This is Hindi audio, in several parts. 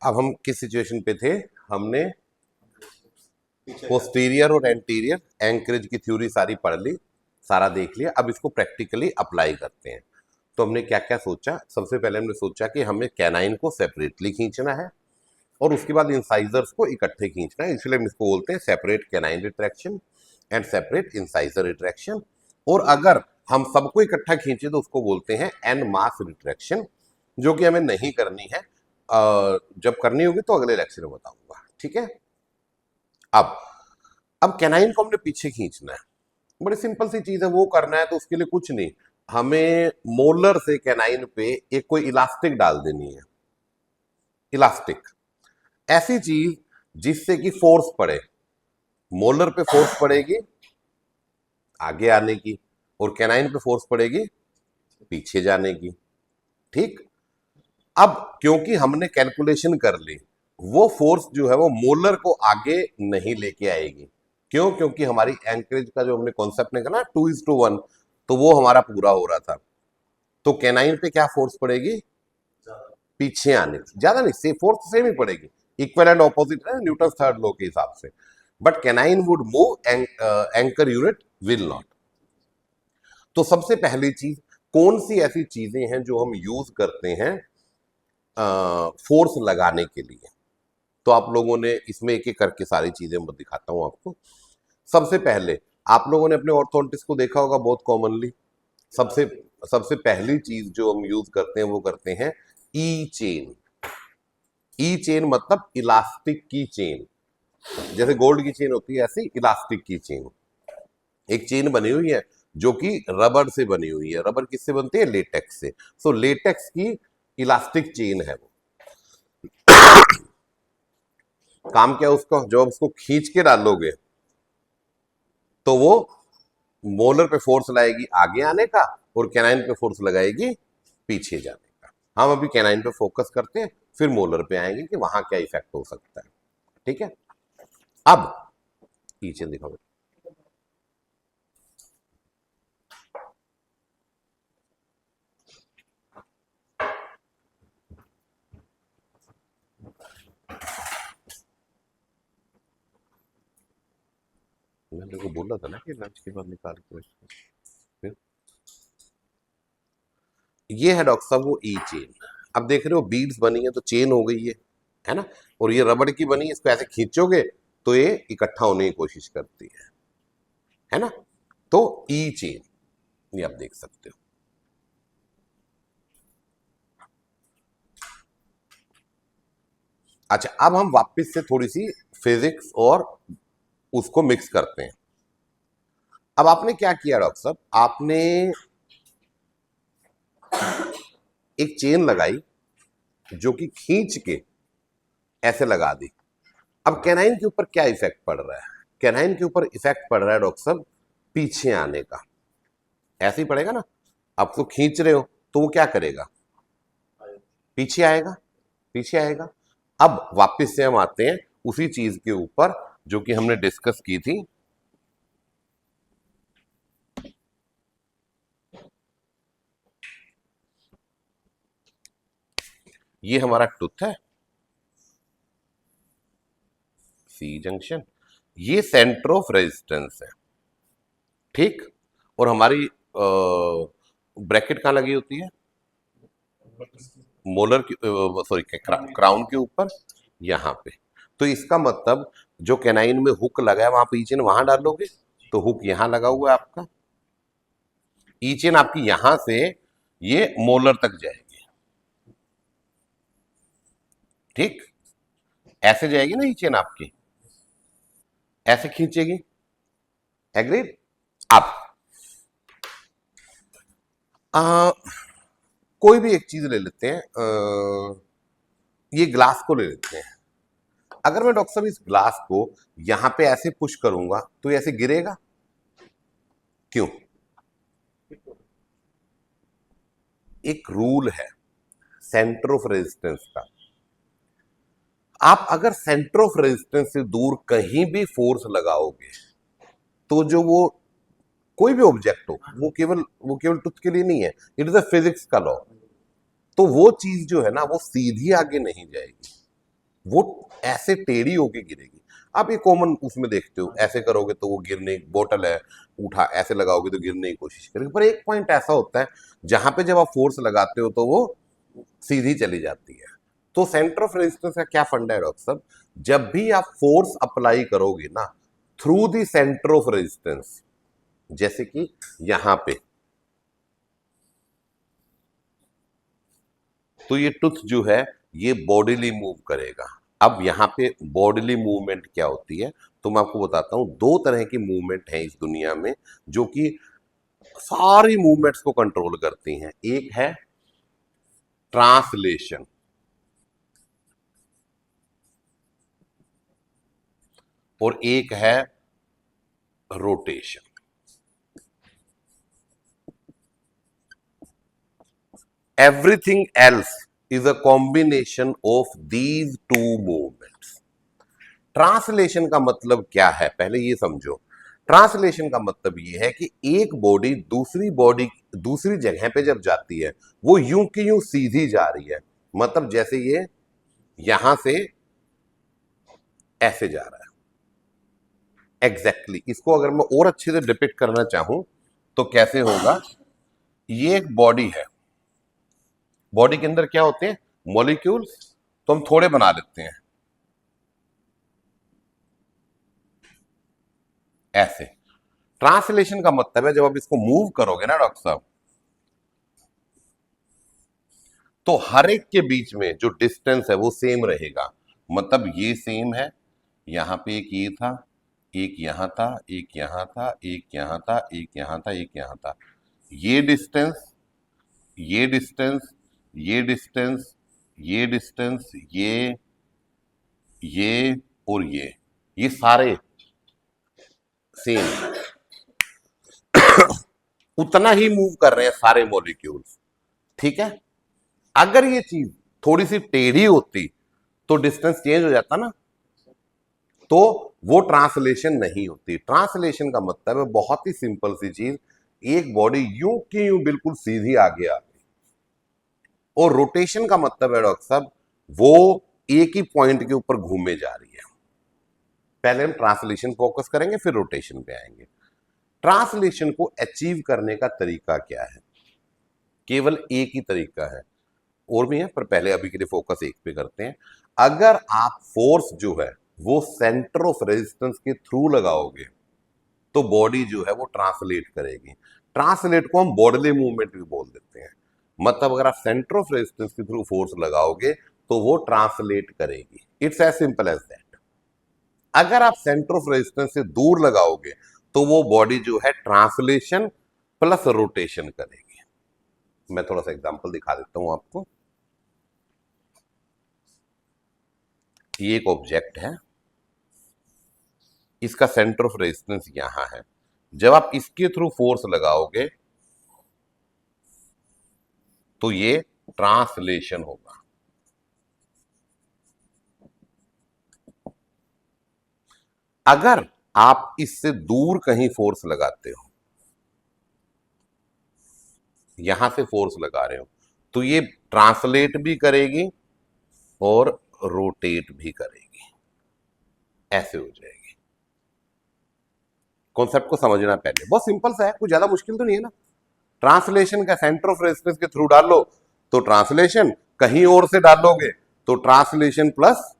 अब हम किस सिचुएशन पे थे? हमने पोस्टीरियर और एंटीरियर एंकरेज की थ्योरी सारी पढ़ ली, सारा देख लिया। अब इसको प्रैक्टिकली अप्लाई करते हैं। तो हमने क्या क्या सोचा? सबसे पहले हमने सोचा कि हमें कैनाइन को सेपरेटली खींचना है और उसके बाद इंसाइजर्स को इकट्ठे खींचना है, इसलिए हम इसको बोलते हैं separate canine retraction and separate incisor retraction. और अगर हम सबको इकट्ठा खींचे तो उसको बोलते हैं एन मास रिट्रैक्शन, जो कि हमें नहीं करनी है। जब करनी होगी तो अगले लेक्चर में बताऊंगा, ठीक है। अब कैनाइन को हमने पीछे खींचना है, बड़ी सिंपल सी चीज है, वो करना है तो उसके लिए कुछ नहीं, हमें मोलर से कैनाइन पे एक कोई इलास्टिक डाल देनी है। इलास्टिक ऐसी चीज जिससे कि फोर्स पड़े, मोलर पे फोर्स पड़ेगी आगे आने की और कैनाइन पे फोर्स पड़ेगी पीछे जाने की, ठीक। अब क्योंकि हमने कैलकुलेशन कर ली, वो फोर्स जो है वो मोलर को आगे नहीं लेके आएगी। क्यों? क्योंकि हमारी एंकरेज का जो हमने कॉन्सेप्ट निकाला ना 2:1, तो वो हमारा पूरा हो रहा था। तो कैनाइन पे क्या फोर्स पड़ेगी? पीछे आने की। ज्यादा नहीं, से फोर्स सेम ही पड़ेगी, इक्वल एंड ऑपोजिट है न्यूटन थर्ड लॉ के हिसाब से। But canine would move, anchor unit will not. तो सबसे पहली चीज, कौन सी ऐसी चीजें हैं जो हम यूज करते हैं फोर्स लगाने के लिए? तो आप लोगों ने इसमें एक एक करके सारी चीजें मैं दिखाता हूं आपको। सबसे पहले आप लोगों ने अपने ऑर्थोडोंटिस्ट को देखा होगा बहुत कॉमनली। सबसे सबसे पहली चीज जो हम यूज करते हैं वो करते हैं ई चेन। ई चेन मतलब इलास्टिक की चेन, जैसे गोल्ड की चेन होती है ऐसी इलास्टिक की चेन। एक चेन बनी हुई है जो कि रबर से बनी हुई है। रबर किससे बनती है? लेटेक्स से। सो लेटेक्स की इलास्टिक चेन है वो। काम क्या उसका? जब आप उसको खींच के डालोगे तो वो मोलर पे फोर्स लाएगी आगे आने का और कैनाइन पे फोर्स लगाएगी पीछे जाने का। हम अभी कैनाइन पे फोकस करते हैं, फिर मोलर पे आएंगे कि वहां क्या इफेक्ट हो सकता है, ठीक है। अब पीछे दिखाओ। मैंने को बोला था ना कि लंच के बाद निकाल के फिर ये है डॉक्टर साहब वो ई चेन। अब देख रहे हो बीड्स बनी है तो चेन हो गई है ना। और ये रबड़ की बनी है, इसको ऐसे खींचोगे तो ये इकट्ठा होने की कोशिश करती है ना। तो ई चेन ये आप देख सकते हो। अच्छा, अब हम वापस से थोड़ी सी फिजिक्स और उसको मिक्स करते हैं। अब आपने क्या किया डॉक्टर साहब? आपने एक चेन लगाई जो कि खींच के ऐसे लगा दी। अब कैनाइन के ऊपर क्या इफेक्ट पड़ रहा है? कैनाइन के ऊपर इफेक्ट पड़ रहा है डॉक्टर साहब पीछे आने का। ऐसे ही पड़ेगा ना, आप तो खींच रहे हो तो वो क्या करेगा? पीछे आएगा, पीछे आएगा। अब वापस से हम आते हैं उसी चीज के ऊपर जो कि हमने डिस्कस की थी। ये हमारा टूथ है, सी जंक्शन, ये सेंटर ऑफ रेजिस्टेंस है, ठीक। और हमारी ब्रैकेट कहां लगी होती है? मोलर की, सॉरी क्राउन के ऊपर, यहां पे। तो इसका मतलब जो कैनाइन में हुक लगा है वहां पे ईचेन वहां डालोगे तो हुक यहां लगा हुआ है आपका। ईचेन आपकी यहां से ये मोलर तक जाएगी, ठीक। ऐसे जाएगी ना ईचेन आपकी, ऐसे खींचेगी, एग्रीड। अब आ, कोई भी एक चीज ले लेते हैं, ये ग्लास को ले लेते हैं। अगर मैं डॉक्टर साहब इस ग्लास को यहां पे ऐसे पुश करूंगा तो ये ऐसे गिरेगा, क्यों? एक रूल है सेंटर ऑफ रेजिस्टेंस का। आप अगर सेंटर ऑफ रेजिस्टेंस से दूर कहीं भी फोर्स लगाओगे तो जो वो कोई भी ऑब्जेक्ट हो, वो केवल टुथ के लिए नहीं है, इट इज अ फिजिक्स का लॉ। तो वो चीज जो है ना वो सीधी आगे नहीं जाएगी, वो ऐसे टेढ़ी होके गिरेगी। आप ये कॉमन उसमें देखते हो, ऐसे करोगे तो वो गिरने, बोतल है उठा ऐसे लगाओगे तो गिरने की कोशिश करेगी, पर एक पॉइंट ऐसा होता है जहां पे जब आप फोर्स लगाते हो तो वो सीधी चली जाती है। तो सेंटर ऑफ रेजिस्टेंस का क्या फंडा है डॉक्टर साहब? जब भी आप फोर्स अप्लाई करोगे ना through the centre of resistance, जैसे कि यहां पे, तो ये टूथ जो है ये बॉडीली मूव करेगा। अब यहाँ पे बॉडीली मूवमेंट क्या होती है तो मैं आपको बताता हूं। दो तरह की मूवमेंट है इस दुनिया में जो कि सारी मूवमेंट्स को कंट्रोल करती हैं। एक है ट्रांसलेशन और एक है rotation. Everything else is a combination of these two movements. Translation का मतलब क्या है पहले ये समझो। ट्रांसलेशन का मतलब ये है कि एक बॉडी दूसरी जगह पे जब जाती है वो यूं की यूं सीधी जा रही है, मतलब जैसे ये यहां से ऐसे जा रहा है। एग्जैक्टली इसको अगर मैं और अच्छे से डिपिक्ट करना चाहूं तो कैसे होगा, ये एक बॉडी है, बॉडी के अंदर क्या होते हैं मॉलिक्यूल्स, तो हम थोड़े बना लेते हैं ऐसे। ट्रांसलेशन का मतलब है जब आप इसको मूव करोगे ना डॉक्टर साहब, तो हर एक के बीच में जो डिस्टेंस है वो सेम रहेगा। मतलब ये सेम है, यहां पे एक ये था, एक यहां था, एक यहां था, एक यहां था, एक यहां था, एक यहां था। ये डिस्टेंस, ये डिस्टेंस, ये डिस्टेंस, ये डिस्टेंस, ये और ये सारे सेम, उतना ही मूव कर रहे हैं सारे मॉलिक्यूल्स। ठीक है। अगर ये चीज थोड़ी सी टेढ़ी होती तो डिस्टेंस चेंज हो जाता ना, तो वो ट्रांसलेशन नहीं होती। ट्रांसलेशन का मतलब है बहुत ही सिंपल सी चीज, एक बॉडी यूं की यूं बिल्कुल सीधी आगे आ गई। और रोटेशन का मतलब है डॉक्टर साहब वो एक ही पॉइंट के ऊपर घूमे जा रही है। पहले हम ट्रांसलेशन फोकस करेंगे फिर रोटेशन पे आएंगे। ट्रांसलेशन को अचीव करने का तरीका क्या है? केवल एक ही तरीका है, और भी है पर पहले अभी के लिए फोकस एक पे करते हैं। अगर आप फोर्स जो है वो सेंटर ऑफ रेजिस्टेंस के थ्रू लगाओगे तो बॉडी जो है वो ट्रांसलेट करेगी। ट्रांसलेट को हम बॉडीली मूवमेंट भी बोल देते हैं। मतलब अगर आप सेंटर ऑफ रेजिस्टेंस के थ्रू फोर्स लगाओगे तो वो ट्रांसलेट करेगी। It's as simple as that. अगर आप सेंटर ऑफ रेजिस्टेंस से दूर लगाओगे तो वो बॉडी जो है ट्रांसलेशन प्लस रोटेशन करेगी। मैं थोड़ा सा एग्जांपल दिखा देता हूं आपको। ये एक ऑब्जेक्ट है, इसका सेंटर ऑफ रेजिस्टेंस यहां है। जब आप इसके थ्रू फोर्स लगाओगे तो ये ट्रांसलेशन होगा। अगर आप इससे दूर कहीं फोर्स लगाते हो, यहां से फोर्स लगा रहे हो, तो ये ट्रांसलेट भी करेगी और रोटेट भी करेगी। ऐसे हो जाएगी। कॉन्सेप्ट को समझना पहले, बहुत सिंपल सा है, कुछ ज्यादा मुश्किल तो नहीं है ना। ट्रांसलेशन का सेंटर ऑफ रेजिस्टेंस के थ्रू डाल लो तो ट्रांसलेशन, कहीं और से डालोगे तो ट्रांसलेशन प्लस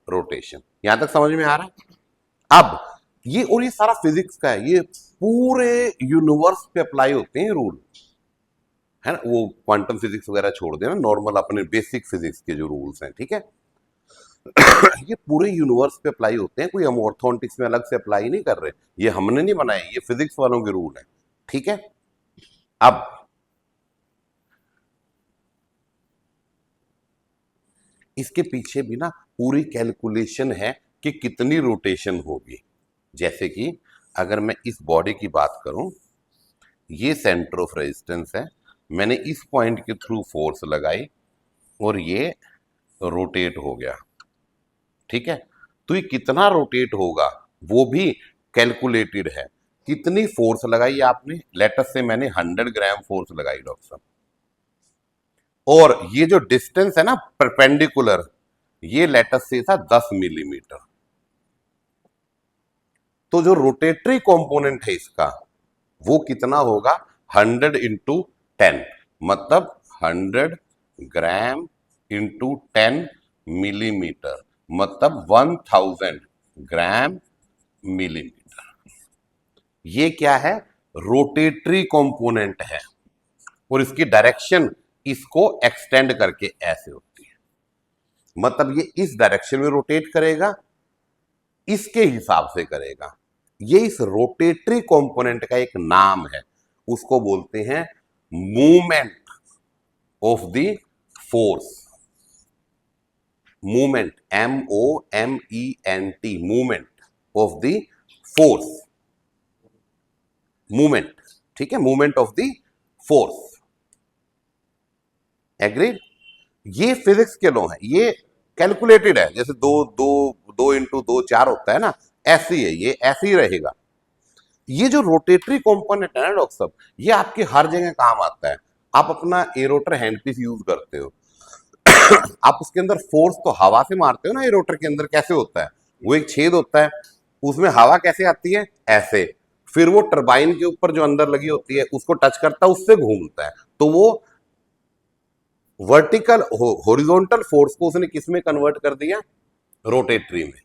रोटेशन। यहां तक समझ में आ रहा है? अब ये, और ये सारा फिजिक्स का है, ये पूरे यूनिवर्स पे अप्लाई होते हैं रूल, है ना। वो क्वांटम फिजिक्स वगैरह छोड़ देना, नॉर्मल अपने बेसिक फिजिक्स के जो रूल्स हैं, ठीक है। ये पूरे यूनिवर्स पे अप्लाई होते हैं, कोई हम ऑर्थोनिक्स में अलग से अप्लाई नहीं कर रहे, ये हमने नहीं बनाए, ये फिजिक्स वालों के रूल है, ठीक है। अब इसके पीछे भी ना पूरी कैलकुलेशन है कि कितनी रोटेशन होगी। जैसे कि अगर मैं इस बॉडी की बात करूं, ये सेंटर ऑफ रेजिस्टेंस है, मैंने इस पॉइंट के थ्रू फोर्स लगाई और ये रोटेट हो गया, ठीक है। तो ये कितना रोटेट होगा वो भी कैलकुलेटेड है। कितनी फोर्स लगाई आपने, लेटस से मैंने 100 ग्राम फोर्स लगाई डॉक्टर साहब, और ये जो डिस्टेंस है ना परपेंडिकुलर, ये लेटस से था 10 मिलीमीटर। तो जो रोटेटरी कंपोनेंट है इसका वो कितना होगा, 100 इंटू 10, मतलब 100 ग्राम इंटू 10 मिलीमीटर, मतलब 1000 ग्राम मिलीमीटर। ये क्या है, रोटेटरी कंपोनेंट है, और इसकी डायरेक्शन इसको एक्सटेंड करके ऐसे होती है, मतलब ये इस डायरेक्शन में रोटेट करेगा, इसके हिसाब से करेगा। ये इस रोटेटरी कंपोनेंट का एक नाम है, उसको बोलते हैं movement of the force. Movement, MOMENT, movement of the force, movement, ठीक है, movement of the force. Agreed. ये फिजिक्स के लॉ है, ये कैलकुलेटेड है, जैसे दो दो दो इंटू दो 4 होता है ना, ऐसी है, ये ऐसे ही रहेगा। ये जो रोटेटरी कंपोनेंट है ना डॉक्टर साहब, ये आपके हर जगह काम आता है। आप अपना एरोटर हैंडपीस यूज करते हो, आप उसके अंदर फोर्स तो हवा से मारते हो ना, एरोटर के अंदर कैसे होता है, वो एक छेद होता है, उसमें हवा कैसे आती है, ऐसे, फिर वो टरबाइन के ऊपर जो अंदर लगी होती है उसको टच करता है, उससे घूमता है, तो वो वर्टिकल हॉरिजॉन्टल फोर्स को उसने किस में कन्वर्ट कर दिया, रोटेटरी में।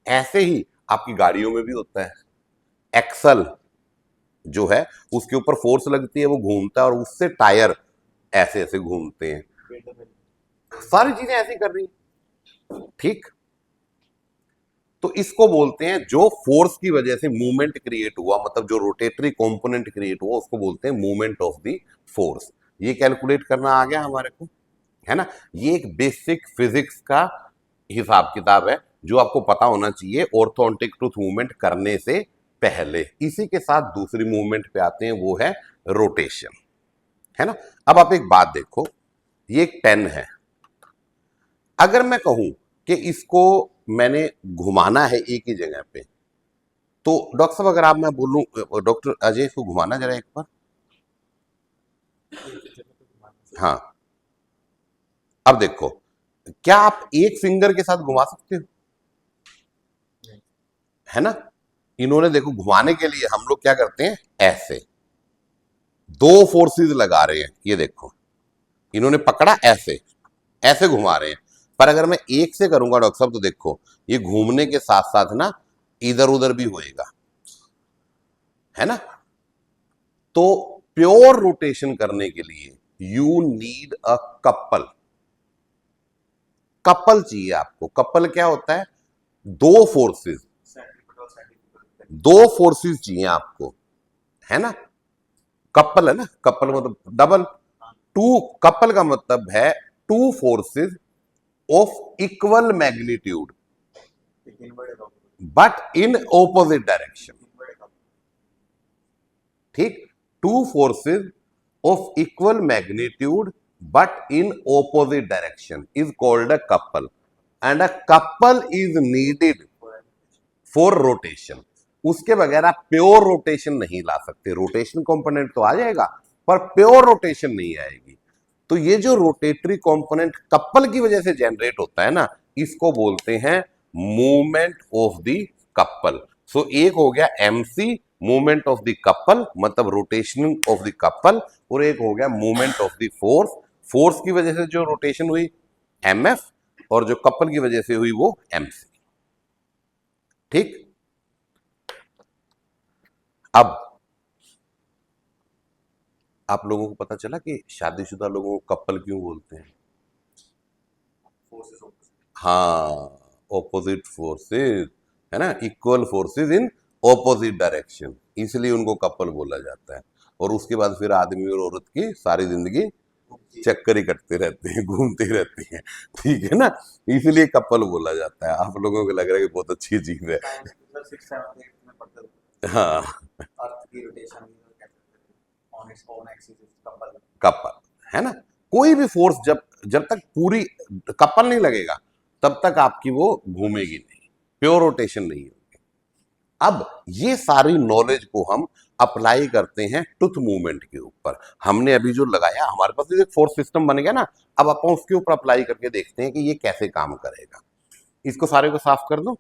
ऐसे ही आपकी गाड़ियों में भी होता है, एक्सल जो है उसके ऊपर फोर्स लगती है, वो घूमता है, और उससे टायर ऐसे ऐसे घूमते हैं, सारी चीजें ऐसी कर रही हैं, ठीक। तो इसको बोलते हैं, जो फोर्स की वजह से मूवमेंट क्रिएट हुआ, मतलब जो रोटेटरी कंपोनेंट क्रिएट हुआ, उसको बोलते हैं मूवमेंट ऑफ द फोर्स। ये कैलकुलेट करना आ गया हमारे को, है ना। ये एक बेसिक फिजिक्स का हिसाब किताब है जो आपको पता होना चाहिए ऑर्थोन्टिक ट्रूथ मूवमेंट करने से पहले। इसी के साथ दूसरी मूवमेंट पे आते हैं, वो है रोटेशन, है ना। अब आप एक बात देखो, ये एक पेन है, अगर मैं कहूं कि इसको मैंने घुमाना है एक ही जगह पे, तो डॉक्टर साहब अगर आप, मैं बोलूं डॉक्टर अजय इसको घुमाना जरा एक बार, हाँ, अब देखो, क्या आप एक फिंगर के साथ घुमा सकते हो, है ना। इन्होंने देखो घुमाने के लिए हम लोग क्या करते हैं, ऐसे दो फोर्सेस लगा रहे हैं, ये देखो इन्होंने पकड़ा, ऐसे ऐसे घुमा रहे हैं, पर अगर मैं एक से करूंगा डॉक्टर साहब, तो देखो ये घूमने के साथ साथ ना इधर उधर भी होएगा, है ना। तो प्योर रोटेशन करने के लिए you need a couple, couple चाहिए आपको। कपल क्या होता है, दो फोर्सेस, दो फोर्सेस चाहिए आपको, है ना। कपल है ना, कपल मतलब डबल, टू, कपल का मतलब है two forces of equal magnitude but in opposite direction, ठीक। Two forces of equal magnitude but in opposite direction is called a couple, and a couple is needed for rotation. उसके बगैर आप प्योर रोटेशन नहीं ला सकते। रोटेशन कंपोनेंट तो आ जाएगा, पर प्योर रोटेशन नहीं आएगी। तो ये जो रोटेटरी कंपोनेंट कपल की वजह से जनरेट होता है ना, इसको बोलते हैं मूवमेंट ऑफ द कपल। सो एक हो गया MC, movement of the couple, मतलब रोटेशन ऑफ द कपल, और एक हो गया movement of the force. Force की वजह से जो रोटेशन हुई MF, और जो कपल की वजह से हुई वो MC, ठीक। अब आप लोगों को पता चला कि शादीशुदा लोगों को कपल क्यों बोलते हैं। हाँ, ऑपोजिट फोर्सेस, है ना, equal forces in opposite direction, इसलिए उनको कपल बोला जाता है। और उसके बाद फिर आदमी और औरत की सारी जिंदगी चक्कर ही कटते रहते हैं, घूमते रहते हैं, ठीक है ना, इसलिए कपल बोला जाता है। आप लोगों को लग रहा है कि बहुत अच्छी चीज है। हाँ, कपल, है ना। कोई भी फोर्स जब जब तक पूरी कपल नहीं लगेगा तब तक आपकी वो घूमेगी नहीं, प्योर रोटेशन नहीं होगी। अब ये सारी नॉलेज को हम अप्लाई करते हैं टूथ मूवमेंट के ऊपर। हमने अभी जो लगाया, हमारे पास एक फोर्स सिस्टम बन गया ना, अब अपन उसके ऊपर अप्लाई करके देखते हैं कि ये कैसे काम करेगा। इसको सारे को साफ कर दो।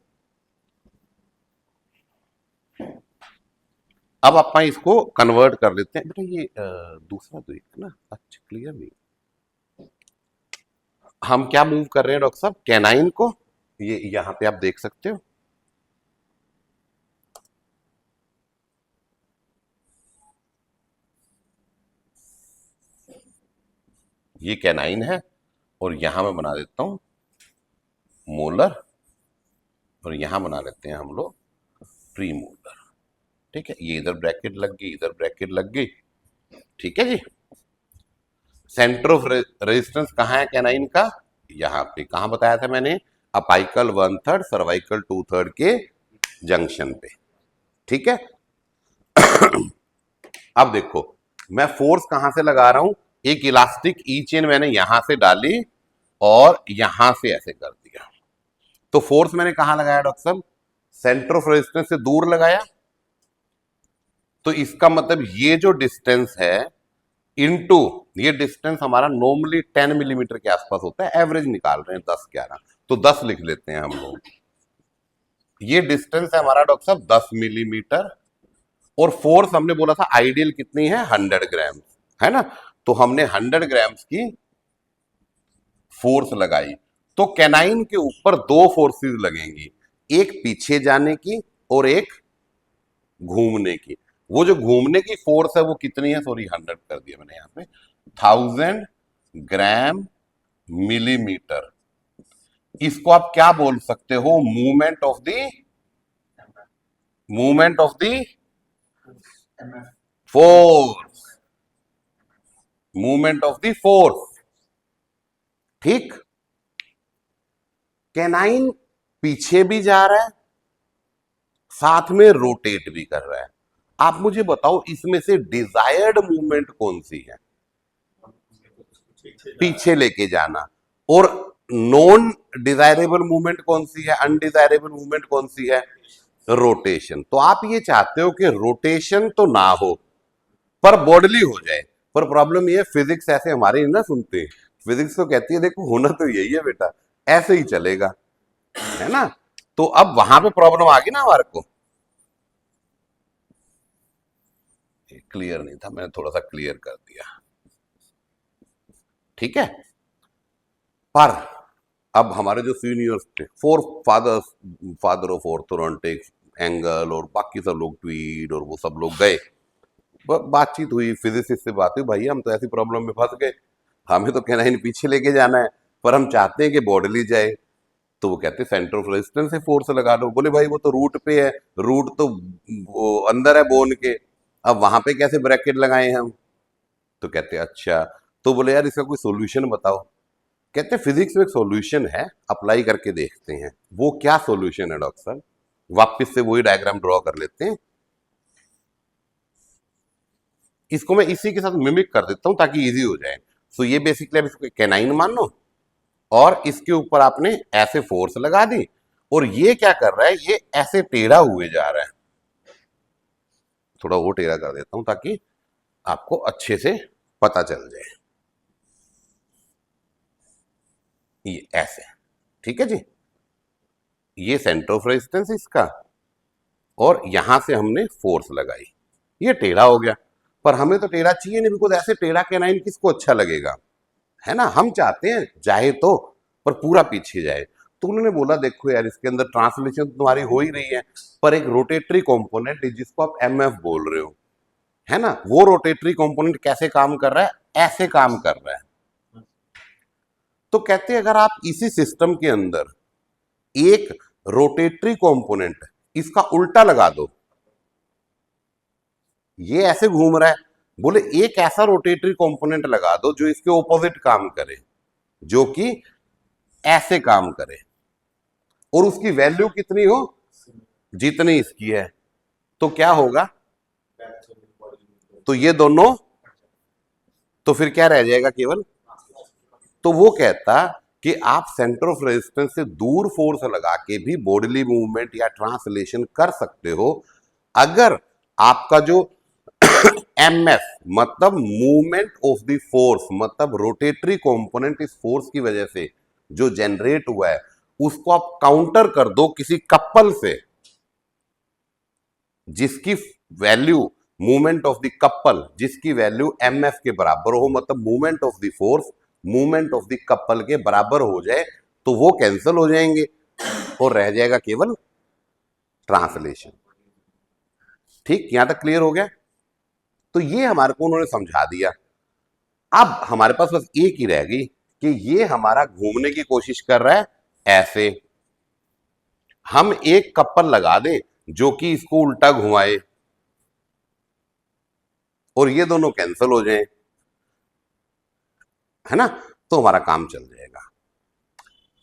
अब अपन इसको कन्वर्ट कर लेते हैं। बेटा ये दूसरा तो एक ना, अच्छा क्लियर नहीं। हम क्या मूव कर रहे हैं डॉक्टर साहब, कैनाइन को, ये यहां पे आप देख सकते हो, ये कैनाइन है और यहां मैं बना देता हूं मोलर, और यहां बना लेते हैं हम लोग प्री मोलर। ठीक है, ये इधर ब्रैकेट लग गई, इधर ब्रैकेट लग गई। ठीक है जी। सेंटर ऑफ रेजिस्टेंस कहाँ है कैनाइन का, यहां पे। कहां बताया था मैंने, अपाइकल 1/3 सर्वाइकल 2/3 के जंक्शन पे। ठीक है। अब देखो मैं फोर्स कहां से लगा रहा हूं, एक इलास्टिक ई चेन मैंने यहां से डाली और यहां से ऐसे कर दिया। तो फोर्स मैंने कहां लगाया डॉक्टर साहब, सेंटर ऑफ रेजिस्टेंस से दूर लगाया। तो इसका मतलब ये जो डिस्टेंस है इनटू ये डिस्टेंस हमारा नॉर्मली 10 मिलीमीटर के आसपास होता है, एवरेज निकाल रहे हैं 10-11, तो 10 लिख लेते हैं हम लोग। ये डिस्टेंस है हमारा डॉक्टर साहब 10 मिलीमीटर, और फोर्स हमने बोला था आइडियल कितनी है, 100 ग्राम, है ना। तो हमने 100 ग्राम्स की फोर्स लगाई। तो कैनाइन के ऊपर दो फोर्सेस लगेंगी, एक पीछे जाने की और एक घूमने की। वो जो घूमने की फोर्स है वो कितनी है, सॉरी 100 कर दिया मैंने यहां पे, 1000 ग्राम मिलीमीटर। इसको आप क्या बोल सकते हो, movement of the force, movement of the force. ठीक। कैनाइन पीछे भी जा रहा है, साथ में रोटेट भी कर रहा है। आप मुझे बताओ इसमें से डिजायर्ड मूवमेंट कौन सी है, पीछे लेके जाना। और नॉन डिजायरेबल मूवमेंट कौन सी है, अनडिजायरेबल मूवमेंट कौन सी है, रोटेशन। तो आप ये चाहते हो कि रोटेशन तो ना हो पर बॉडली हो जाए। पर प्रॉब्लम ये है, फिजिक्स ऐसे हमारे नहीं ना सुनते। फिजिक्स तो कहती है देखो होना तो यही है बेटा, ऐसे ही चलेगा, है ना। तो अब वहां पे प्रॉब्लम आ गई ना हमारे को। क्लियर नहीं था, मैंने थोड़ा सा क्लियर कर दिया। ठीक है। पर अब हमारे जो सीनियर्स थे, फादर ऑफ ऑर्थोडोंटिक्स, एंगल और बाकी सब लोग, ट्वीड और वो सब लोग गए, बातचीत हुई, फिजिसिस्ट से बात हुई, भाई हम तो ऐसी प्रॉब्लम में फंस गए, हमें तो कहना ही पीछे लेके जाना है पर हम चाहते हैं कि बॉडली जाए। तो वो कहते सेंटर ऑफ रेजिस्टेंस से फोर्स लगा लो। बोले भाई वो तो रूट पे है, रूट तो वो अंदर है बोन के, अब वहां पे कैसे ब्रैकेट लगाए हम। तो कहते अच्छा, तो बोले यार इसका कोई सोल्यूशन बताओ। कहते फिजिक्स में एक सोल्यूशन है, अप्लाई करके देखते हैं। वो क्या सोल्यूशन है डॉक्टर साहब, वापस से वही डायग्राम ड्रॉ कर लेते हैं। इसको मैं इसी के साथ मिमिक कर देता हूं ताकि इजी हो जाए। सो ये बेसिकली अब इसको कैनाइन मान लो और इसके ऊपर आपने ऐसे फोर्स लगा दी, और ये क्या कर रहा है, ये ऐसे टेढ़ा हुए जा रहा है। थोड़ा वो टेढ़ा कर देता हूं ताकि आपको अच्छे से पता चल जाए। ये ऐसे, ठीक है जी। ये सेंटर ऑफ रेजिस्टेंस इसका, और यहां से हमने फोर्स लगाई, ये टेढ़ा हो गया। पर हमें तो टेढ़ा चाहिए नहीं, बिकॉज ऐसे टेढ़ा कैनाइन किसको अच्छा लगेगा, है ना। हम चाहते हैं जाए तो, पर पूरा पीछे जाए। तो उन्होंने बोला देखो यार इसके अंदर ट्रांसलेशन तुम्हारी हो ही रही है, पर एक रोटेटरी कंपोनेंट जिसको आप एमएफ बोल रहे हो, है ना, वो रोटेटरी कंपोनेंट कैसे काम कर रहा है, ऐसे काम कर रहा है। तो कहते हैं अगर आप इसी सिस्टम के अंदर एक रोटेटरी कंपोनेंट इसका उल्टा लगा दो, ये ऐसे घूम रहा है, बोले एक ऐसा रोटेटरी कंपोनेंट लगा दो जो इसके ऑपोजिट काम करे, जो कि ऐसे काम करे, और उसकी वैल्यू कितनी हो, जितनी इसकी है। तो क्या होगा, तो ये दोनों, तो फिर क्या रह जाएगा केवल। तो वो कहता कि आप सेंटर ऑफ रेजिस्टेंस से दूर फोर्स लगा के भी बॉडीली मूवमेंट या ट्रांसलेशन कर सकते हो, अगर आपका जो एम एफ मतलब मूवमेंट ऑफ द फोर्स, मतलब रोटेटरी कंपोनेंट इस फोर्स की वजह से जो जनरेट हुआ है उसको आप काउंटर कर दो किसी कपल से जिसकी value, movement of the couple जिसकी वैल्यू एम एफ के बराबर हो, मतलब movement of the force movement of the couple के बराबर हो जाए, तो वो कैंसिल हो जाएंगे और रह जाएगा केवल ट्रांसलेशन। ठीक, यहां तक क्लियर हो गया? तो ये हमारे को उन्होंने समझा दिया। अब हमारे पास बस एक ही रह गई कि ये हमारा घूमने की कोशिश कर रहा है ऐसे, हम एक कपल लगा दें जो कि इसको उल्टा घुमाए और ये दोनों कैंसिल हो जाएं, है ना, तो हमारा काम चल जाएगा।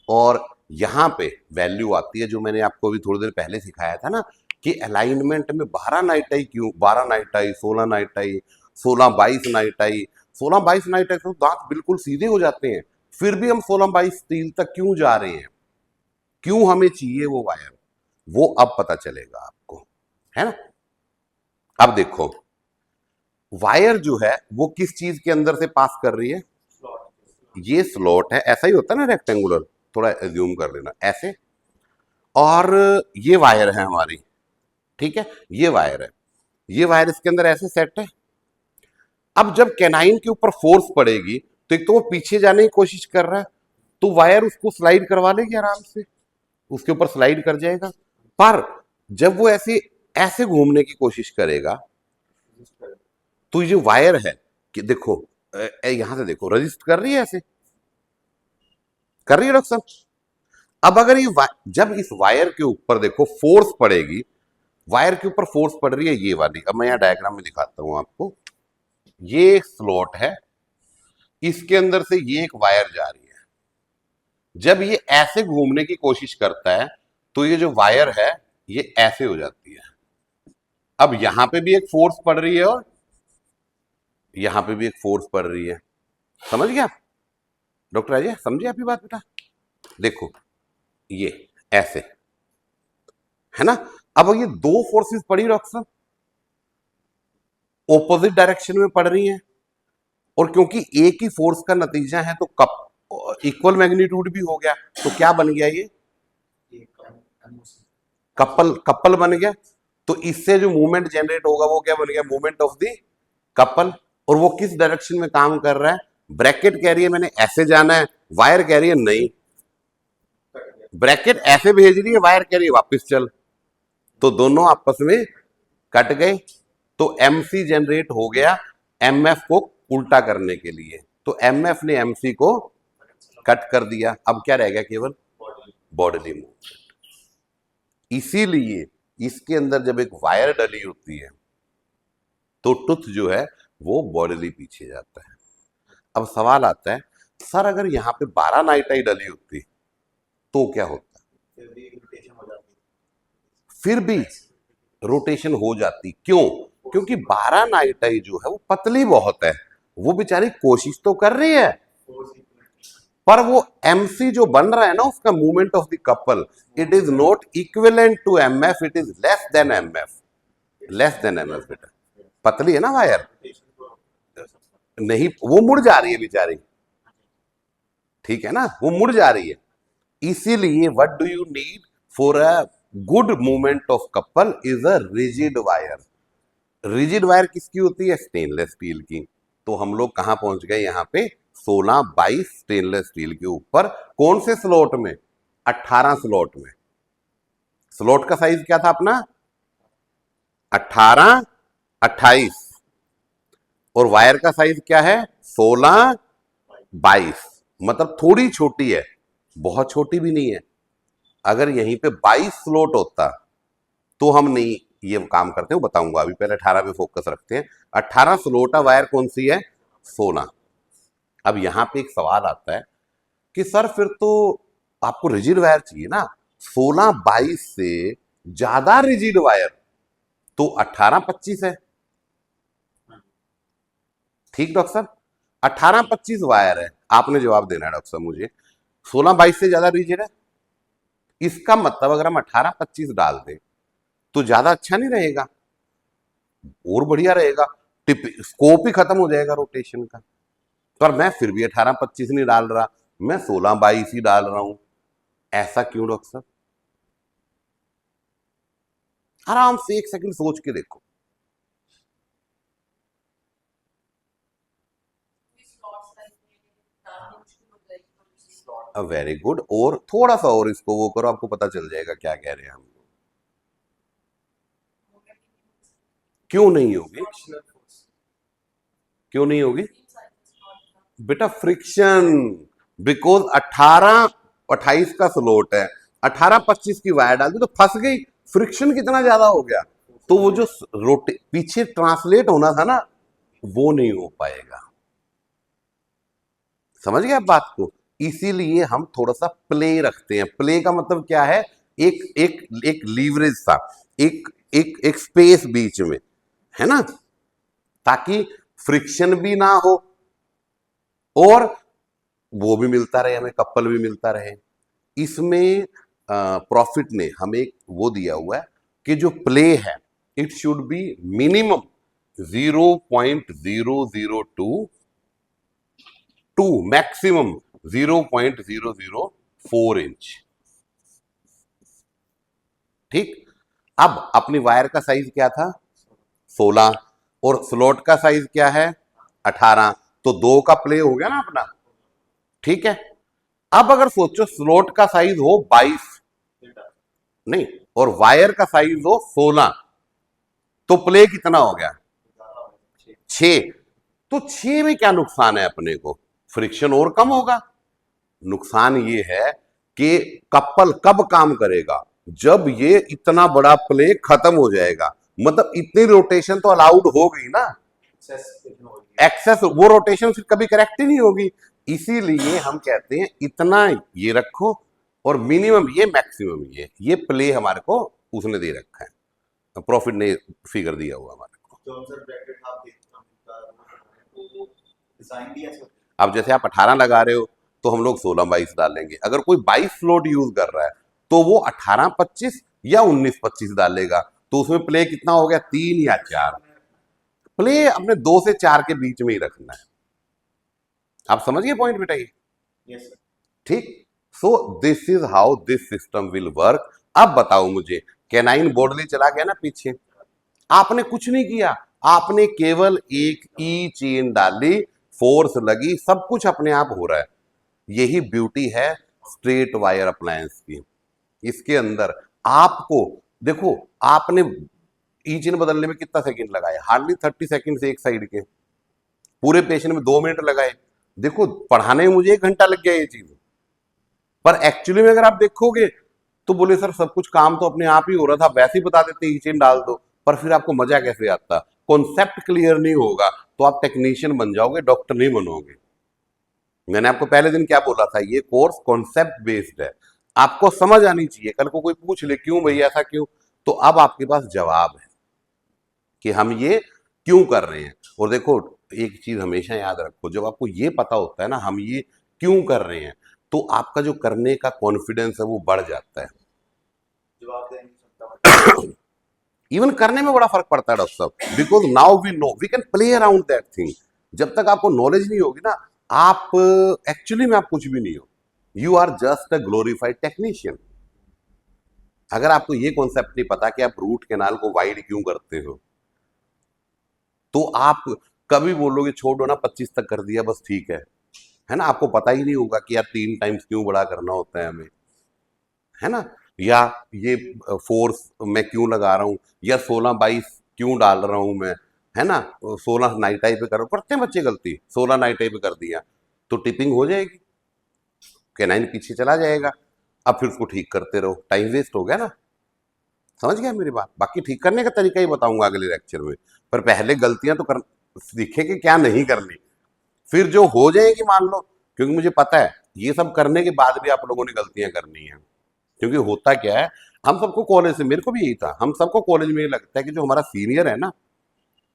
और यहां पे वैल्यू आती है जो मैंने आपको अभी थोड़ी देर पहले सिखाया था ना, कि अलाइनमेंट में 12 नाइट आई, क्यों 12 night I, 16 night I, 16-22 night I, 16-22 night I तो दांत बिल्कुल सीधे हो जाते हैं, फिर भी हम 16-22 स्टील तक क्यों जा रहे हैं, क्यों हमें चाहिए वो वायर, वो अब पता चलेगा आपको, है ना। अब देखो वायर जो है वो किस चीज के अंदर से पास कर रही है, ये स्लॉट है, ऐसा ही होता है ना रेक्टेंगुलर, थोड़ा एज्यूम कर लेना ऐसे, और ये वायर है हमारी, ठीक है, ये वायर है, ये वायर इसके अंदर ऐसे सेट है। अब जब कैनाइन के ऊपर फोर्स पड़ेगी तो एक तो वो पीछे जाने की कोशिश कर रहा है, तो वायर उसको स्लाइड करवा लेगी आराम से, उसके ऊपर स्लाइड कर जाएगा। पर जब वो ऐसे ऐसे घूमने की कोशिश करेगा तो ये जो वायर है कि देखो यहां से देखो रजिस्ट कर रही है, ऐसे कर रही है डॉक्टर साहब। अब अगर ये जब इस वायर के ऊपर देखो फोर्स पड़ेगी, वायर के ऊपर फोर्स पड़ रही है ये वाली, अब मैं यहां डायग्राम में दिखाता हूं आपको, ये एक स्लॉट है, इसके अंदर से ये एक वायर जा रही है, जब ये ऐसे घूमने की कोशिश करता है तो ये जो वायर है ये ऐसे हो जाती है। अब यहां पे भी एक फोर्स पड़ रही है और यहां पे भी एक फोर्स पड़ रही है, समझ गया डॉक्टर अजय, समझे आपकी बात बेटा? देखो ये ऐसे, है ना। अब ये दो फोर्सेस पड़ी डॉक्टर साहब, ऑपोजिट डायरेक्शन में पड़ रही हैं, और क्योंकि एक ही फोर्स का नतीजा है तो कप इक्वल मैग्नीट्यूड भी हो गया, तो क्या बन गया ये कपल, कपल बन गया। तो इससे जो मूवमेंट जनरेट होगा वो क्या बन गया, मूवमेंट ऑफ द कपल। और वो किस डायरेक्शन में काम कर रहा है, ब्रैकेट कह रही है मैंने ऐसे जाना है, वायर कह रही है नहीं, ब्रैकेट ऐसे भेज रही है, वायर कह रही है वापस चल, तो दोनों आपस में कट गए, तो एमसी जनरेट हो गया एमएफ को उल्टा करने के लिए, तो एमएफ ने एमसी को कट कर दिया। अब क्या रह गया, केवल बॉडीली मूवमेंट। इसीलिए इसके अंदर जब एक वायर डली होती है तो टुथ जो है वो बॉडीली पीछे जाता है। अब सवाल आता है सर अगर यहाँ पे 12 नाइटाई डली होती तो क्या होता, फिर भी रोटेशन हो जाती, क्यों, क्योंकि 12 नाइटाई जो है वो पतली बहुत है, वो बेचारी कोशिश तो कर रही है, पर वो एमसी जो बन रहा है ना उसका movement of the couple, it is not equivalent to MF, it is less than MF, less than MF बेटा, पतली है ना वायर, नहीं वो मुड़ जा रही है बेचारी, ठीक है ना, वो मुड़ जा रही है। इसीलिए what do you need for a good movement of couple is a rigid wire. Rigid wire किसकी होती है, स्टेनलेस स्टील की। तो हम लोग कहां पहुंच गए, यहाँ पे 16-22 स्टेनलेस स्टील के ऊपर, कौन से स्लॉट में, 18 स्लॉट में। स्लॉट का साइज क्या था अपना 18, 28, और वायर का साइज क्या है 16-22, मतलब थोड़ी छोटी है, बहुत छोटी भी नहीं है। अगर यहीं पे 22 स्लॉट होता तो हम नहीं ये काम करते हो, बताऊंगा, अभी पहले 18 पे फोकस रखते हैं। 18 स्लोटा वायर कौन सी है, 16। अब यहां पे एक सवाल आता है कि सर फिर तो आपको रिजिड वायर चाहिए ना, 16-22 से ज्यादा रिजिड वायर तो 18-25 है, ठीक डॉक्टर साहब, 18-25 वायर है, आपने जवाब देना है डॉक्टर साहब मुझे, 16-22 से ज्यादा रिजिड है, इसका मतलब अगर हम 18-25 डाल दें तो ज्यादा अच्छा नहीं रहेगा, और बढ़िया रहेगा, टिप स्कोप ही खत्म हो जाएगा रोटेशन का। पर मैं फिर भी 18-25 नहीं डाल रहा, मैं 16-22 ही डाल रहा हूं। ऐसा क्यों डॉक्टर साहब? आराम से एक सेकंड सोच के देखो। वेरी गुड, और थोड़ा सा और इसको वो करो, आपको पता चल जाएगा क्या कह रहे हैं हम। क्यों नहीं होगी? क्यों नहीं होगी बेटा? फ्रिक्शन, बिकॉज 18-28 का स्लोट है, 18-25 की वायर डाल दी तो फंस गई, फ्रिक्शन कितना ज्यादा हो गया, तो वो जो रोटे पीछे ट्रांसलेट होना था ना, वो नहीं हो पाएगा। समझ गए आप बात को? इसीलिए हम थोड़ा सा प्ले रखते हैं। प्ले का मतलब क्या है? एक एक एक लीवरेज सा, एक एक एक स्पेस बीच में, है ना, ताकि फ्रिक्शन भी ना हो और वो भी मिलता रहे, हमें कपल भी मिलता रहे। इसमें प्रॉफिट ने हमें एक वो दिया हुआ है कि जो प्ले है it should be minimum 0.002 to maximum 0.004 inch. ठीक, अब अपनी वायर का साइज क्या था? 16, और स्लॉट का साइज क्या है? 18, तो 2 का प्ले हो गया ना अपना। ठीक है, अब अगर सोचो स्लॉट का साइज हो 22, नहीं, और वायर का साइज हो 16, तो प्ले कितना हो गया? 6। तो 6 में क्या नुकसान है अपने को? फ्रिक्शन और कम होगा। नुकसान ये है कि कपल कब काम करेगा? जब ये इतना बड़ा प्ले खत्म हो जाएगा, मतलब इतनी रोटेशन तो अलाउड हो गई ना, एक्सेस, वो रोटेशन फिर कभी करेक्ट ही नहीं होगी। इसीलिए हम कहते हैं इतना ये रखो और मिनिमम ये, मैक्सिमम ये प्ले हमारे को उसने दे रखा है, प्रॉफिट ने फिगर दिया हुआ हमारे को। अब जैसे आप 18 लगा रहे हो तो हम लोग 16-22 डालेंगे, अगर कोई 22 फ्लोट यूज कर रहा है तो वो 18-25 या 19-25 डालेगा, तो उसमें प्ले कितना हो गया? 3 या 4। प्ले अपने 2 से 4 के बीच में ही रखना है। आप समझ गए पॉइंट बेटा? ये ठीक। So this is how this system will work. अब बताओ मुझे, कैनाइन बोर्डली चला गया ना पीछे, आपने कुछ नहीं किया, आपने केवल एक ई चेन डाली, फोर्स लगी, सब कुछ अपने आप हो रहा है। यही ब्यूटी है स्ट्रेट वायर अप्लायंस की। इसके अंदर आपको देखो, आपने ई चेन बदलने में कितना सेकंड लगाया? हार्डली 30 सेकंड से एक साइड के, पूरे पेशेंट में 2 मिनट लगाए। देखो, पढ़ाने में मुझे 1 घंटा लग गया ये चीज, पर एक्चुअली में अगर आप देखोगे तो बोले सर सब कुछ काम तो अपने आप ही हो रहा था, वैसे ही बता देते ई चेन डाल दो, पर फिर आपको मजा कैसे आता? कॉन्सेप्ट क्लियर नहीं होगा तो आप टेक्नीशियन बन जाओगे, डॉक्टर नहीं बनोगे। मैंने आपको पहले दिन क्या बोला था? ये कोर्स कॉन्सेप्ट बेस्ड है, आपको समझ आनी चाहिए। कल को कोई पूछ ले क्यों भैया ऐसा क्यों, तो अब आपके पास जवाब है कि हम ये क्यों कर रहे हैं। और देखो, एक चीज हमेशा याद रखो, जब आपको ये पता होता है ना हम ये क्यों कर रहे हैं, तो आपका जो करने का कॉन्फिडेंस है वो बढ़ जाता है। इवन करने में बड़ा फर्क पड़ता है डॉक्टर साहब, because now we know we can play around that thing. जब तक आपको नॉलेज नहीं होगी ना, आप एक्चुअली में आप कुछ भी नहीं हो, you are just a glorified technician. अगर आपको ये कॉन्सेप्ट नहीं पता कि आप रूट कैनाल को वाइड क्यों करते हो, तो आप कभी बोलोगे छोड़ो ना 25 तक कर दिया बस ठीक है ना, आपको पता ही नहीं होगा कि यार 3 टाइम्स क्यों बड़ा करना होता है हमें, है ना, या ये फोर्स मैं क्यों लगा रहा हूं, या 16-22 क्यों डाल रहा हूं मैं, है ना, 16 नाइटाई पे कर रहा हूं, करते हैं बच्चे गलती, 16 नाइटाई पे कर दिया तो टिपिंग हो जाएगी, कैनाइन पीछे चला जाएगा, अब फिर उसको ठीक करते रहो, टाइम वेस्ट हो गया ना। समझ गया मेरी बात? बाकी ठीक करने का तरीका ही बताऊंगा अगले लेक्चर में, पर पहले गलतियां तो कर सीखे कि क्या नहीं करनी, फिर जो हो जाएगी मान लो, क्योंकि मुझे पता है ये सब करने के बाद भी आप लोगों ने गलतियां करनी है। क्योंकि होता क्या है, हम सबको कॉलेज से, मेरे को भी यही था, हम सबको कॉलेज में ये लगता है कि जो हमारा सीनियर है ना,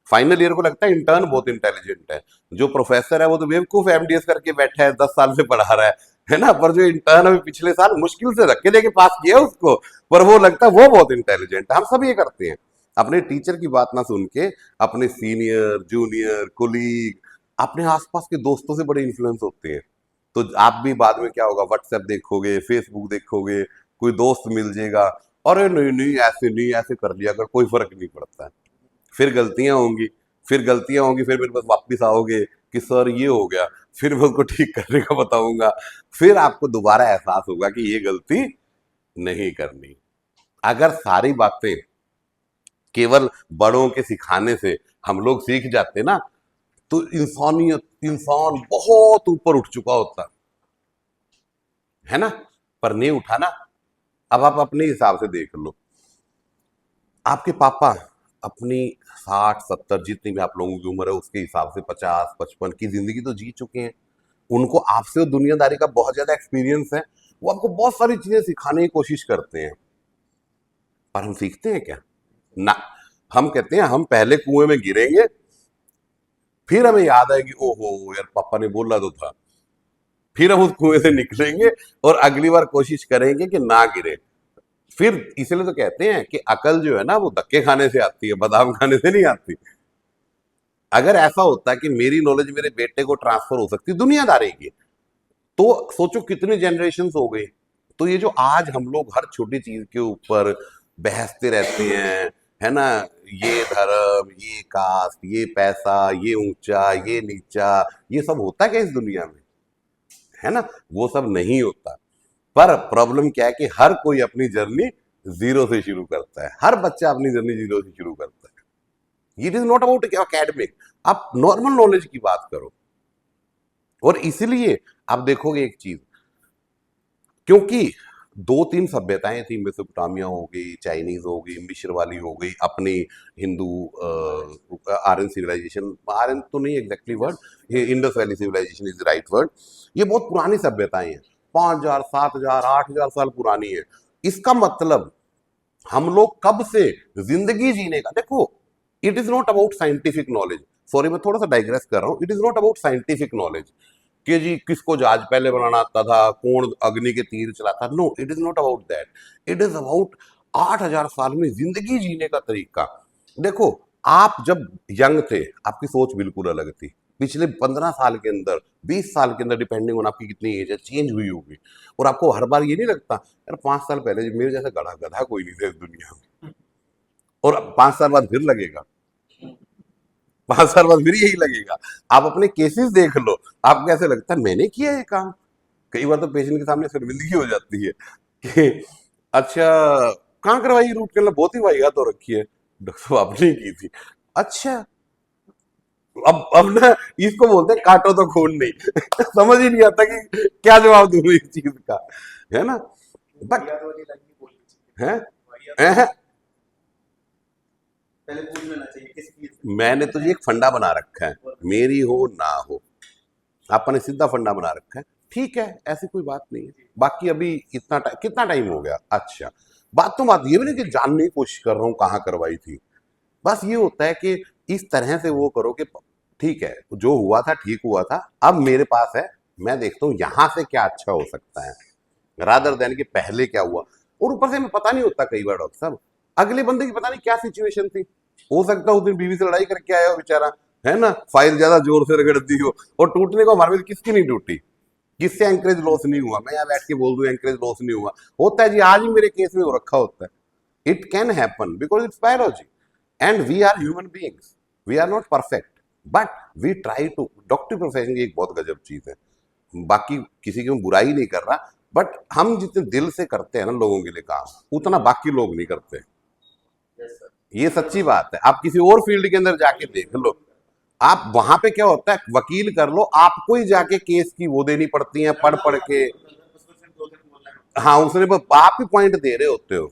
फाइनल ईयर को लगता है इंटर्न बहुत इंटेलिजेंट है, जो प्रोफेसर है वो तो बेवकूफ एमडीएस करके बैठा है 10 साल से पढ़ा रहा है ना, पर जो इंटर्न अभी पिछले साल मुश्किल से धक्के देके पास किया उसको, पर वो लगता है वो बहुत इंटेलिजेंट है। हम सब ये करते हैं, अपने टीचर की बात ना सुन के अपने सीनियर, जूनियर, कोलीग, अपने आसपास के दोस्तों से बड़े इन्फ्लुएंस होते हैं। तो आप भी बाद में क्या होगा, व्हाट्सएप देखोगे, फेसबुक देखोगे, कोई दोस्त मिल जाएगा, अरे नहीं नहीं ऐसे नहीं, ऐसे कर लिया अगर कोई फर्क नहीं पड़ता है। फिर गलतियां होंगी, फिर मेरे पास वापस आओगे कि सर ये हो गया, फिर मैं उसको ठीक करने का बताऊंगा, फिर आपको दोबारा एहसास होगा कि ये गलती नहीं करनी। अगर सारी बातें केवल बड़ों के सिखाने से हम लोग सीख जाते ना, तो इंसान बहुत ऊपर उठ चुका होता है ना, पर नहीं उठा ना। अब आप अपने हिसाब से देख लो, आपके पापा अपनी 60 70 जितनी भी आप लोगों की उम्र है उसके हिसाब से 50 55 की जिंदगी तो जी चुके हैं। उनको आपसे और दुनियादारी का बहुत ज्यादा एक्सपीरियंस है। वो आपको बहुत सारी चीजें सिखाने की कोशिश करते हैं, पर हम सीखते हैं क्या? ना। हम कहते हैं हम पहले कुएं में गिरेंगे, फिर हमें याद आएगी ओहो यार पापा ने बोला तो था, फिर हम उस कुएं से निकलेंगे और अगली बार कोशिश करेंगे कि ना गिरे। फिर इसलिए तो कहते हैं कि अकल जो है ना वो धक्के खाने से आती है, बादाम खाने से नहीं आती। अगर ऐसा होता है कि मेरी नॉलेज मेरे बेटे को ट्रांसफर हो सकती दुनियादारी की, तो सोचो कितनी जनरेशन हो गई। तो ये जो आज हम लोग हर छोटी चीज के ऊपर बहसते रहते हैं, है ना, ये धर्म, ये कास्ट, ये पैसा, ये ऊंचा, ये नीचा, ये सब होता क्या इस दुनिया में? है ना, वो सब नहीं होता। पर प्रॉब्लम क्या है कि हर कोई अपनी जर्नी जीरो से शुरू करता है, हर बच्चा अपनी जर्नी जीरो से शुरू करता है। It is not about academic, आप नॉर्मल नॉलेज की बात करो। और इसलिए आप देखोगे एक चीज, क्योंकि 2 3 सभ्यताएं थी, मेसोपोटामिया हो गई, चाइनीज हो गई, मिस्र वाली हो गई, अपनी हिंदू आर्यन सिविलाइजेशन, आर्यन तो नहीं एग्जैक्टली वर्ड, ये Indus valley civilisation is right word. ये बहुत पुरानी सभ्यताएं हैं, 5000 7000 8000 साल पुरानी है। इसका मतलब हम लोग कब से जिंदगी जीने का, देखो it is not about scientific knowledge, sorry मैं थोड़ा सा डाइग्रेस कर रहा हूं, it is not about scientific knowledge कि जी किसको जहाज पहले बनाना आता था, कौन अग्नि के तीर चलाता, no it is not about that. It is about 8000 साल में जिंदगी जीने का तरीका। देखो आप जब यंग थे आपकी सोच बिल्कुल अलग थी, पिछले 15 साल के अंदर, 20 साल के अंदर, डिपेंडिंग ऑन आपकी कितनी एज है, चेंज हुई होगी। और आपको हर बार ये नहीं लगता यार 5 साल पहले मेरे जैसा गधा गधा कोई नहीं था इस दुनिया में, और 5 साल बाद फिर लगेगा, 5 साल बाद फिर यही लगेगा। आप अपने केसेस देख लो, आपको कैसे लगता है मैंने किया ये काम? कई बार तो पेशेंट के सामने शर्मिंदगी हो जाती है कि अच्छा कहाँ करवाई रूट कैनल, बहुत ही वाहियात हो रखी है, डॉक्टर साहब आपने की थी। अच्छा, अब ना इसको बोलते हैं काटो तो खून नहीं समझ ही नहीं आता कि क्या जवाब दूं इस चीज का, है ना। बट है, है? पहले पूछ लेना चाहिए किसकी। मैंने तो ये एक फंडा बना रखा है, मेरी हो ना हो, आपने सीधा फंडा बना रखा है, ठीक है, ऐसी कोई बात नहीं है। बाकी अभी कितना टाइम हो गया, अच्छा, बात ये भी नहीं कि जानने की कोशिश कर रहा हूँ कहाँ करवाई थी। बस ये होता है कि इस तरह से वो करो कि ठीक है जो हुआ था ठीक हुआ था, अब मेरे पास है, मैं देखता हूँ यहाँ से क्या अच्छा हो सकता है, रादर देन कि पहले क्या हुआ। और ऊपर से हमें पता नहीं होता कई बार डॉक्टर साहब, अगले बंदे की पता नहीं क्या सिचुएशन थी, हो सकता है उस दिन बीवी से लड़ाई करके आया हो बेचारा, है ना, फाइल ज्यादा जोर से रगड़ दी हो, और टूटने को हमारे में किसकी नहीं टूटी, किससे एंकरेज लॉस नहीं हुआ, मैं यहाँ बैठ के बोल दूं एंकरेज लॉस नहीं हुआ, होता है जी, आज ही मेरे केस में हो रखा होता है। It can happen because it's biology and we are human beings, we are not perfect, but we try to. Doctor profession की एक बहुत गजब चीज है, बाकी किसी की मैं बुराई नहीं कर रहा, बट हम जितने दिल से करते हैं ना लोगों के लिए काम, उतना बाकी लोग नहीं करते, ये सच्ची बात है। आप किसी और फील्ड के अंदर जाके देख लो, आप वहां पे क्या होता है, वकील कर लो, आपको ही जाके केस की वो देनी पड़ती है पढ़ पढ़ के, हाँ उसने आप ही पॉइंट दे रहे होते हो,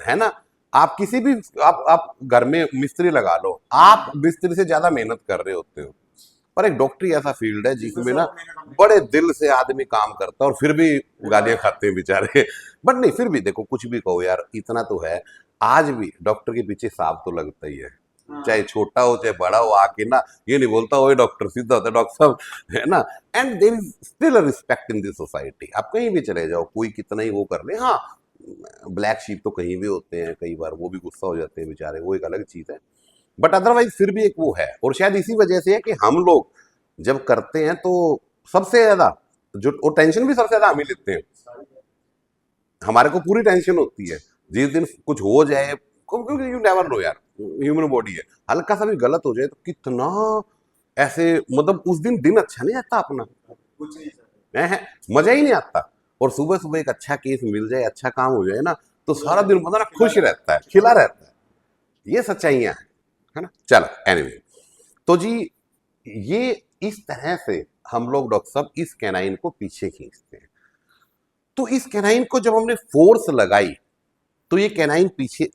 है ना। आप किसी भी आप घर में मिस्त्री लगा लो, आप मिस्त्री से ज्यादा मेहनत कर रहे होते हो, पर एक डॉक्टरी ऐसा फील्ड है जिसमें ना बड़े दिल से आदमी काम करता है और फिर भी गालियां खाते हैं बेचारे बट नहीं, फिर भी देखो कुछ भी कहो यार, इतना तो है, आज भी डॉक्टर के पीछे सांप तो लगता ही है, चाहे छोटा हो चाहे बड़ा हो, आके ना ये नहीं बोलता ओए डॉक्टर, सीधा होता है डॉक्टर साहब, है ना। And there is still a respect in this society, आप कहीं भी चले जाओ, कोई कितना ही वो कर ले, हाँ ब्लैक शीप तो कहीं भी होते हैं, कई बार वो भी गुस्सा हो जाते हैं बेचारे, वो एक अलग चीज है। बट अदरवाइज फिर भी एक वो है, और शायद इसी वजह से है कि हम लोग जब करते हैं तो सबसे ज्यादा जो, और टेंशन भी सबसे ज्यादा हम ही लेते हैं। हमारे को पूरी टेंशन होती है जिस दिन कुछ हो जाए, क्योंकि यू नेवर नो यार, ह्यूमन बॉडी है, हल्का सा भी गलत हो जाए तो कितना ऐसे, मतलब उस दिन अच्छा नहीं जाता अपना, है मजा ही नहीं आता। और सुबह सुबह एक अच्छा केस मिल जाए, अच्छा काम हो जाए ना, तो सारा दिन बंदा ना खुश रहता है, खिला रहता है। ये सच्चाइयां हैं, है ना। चलो एनीवे, तो जी ये इस तरह से हम लोग डॉक्टर साहब इस कैनाइन को पीछे खींचते हैं। तो इस कैनाइन को जब हमने फोर्स लगाई तो ये कैनाइन पीछे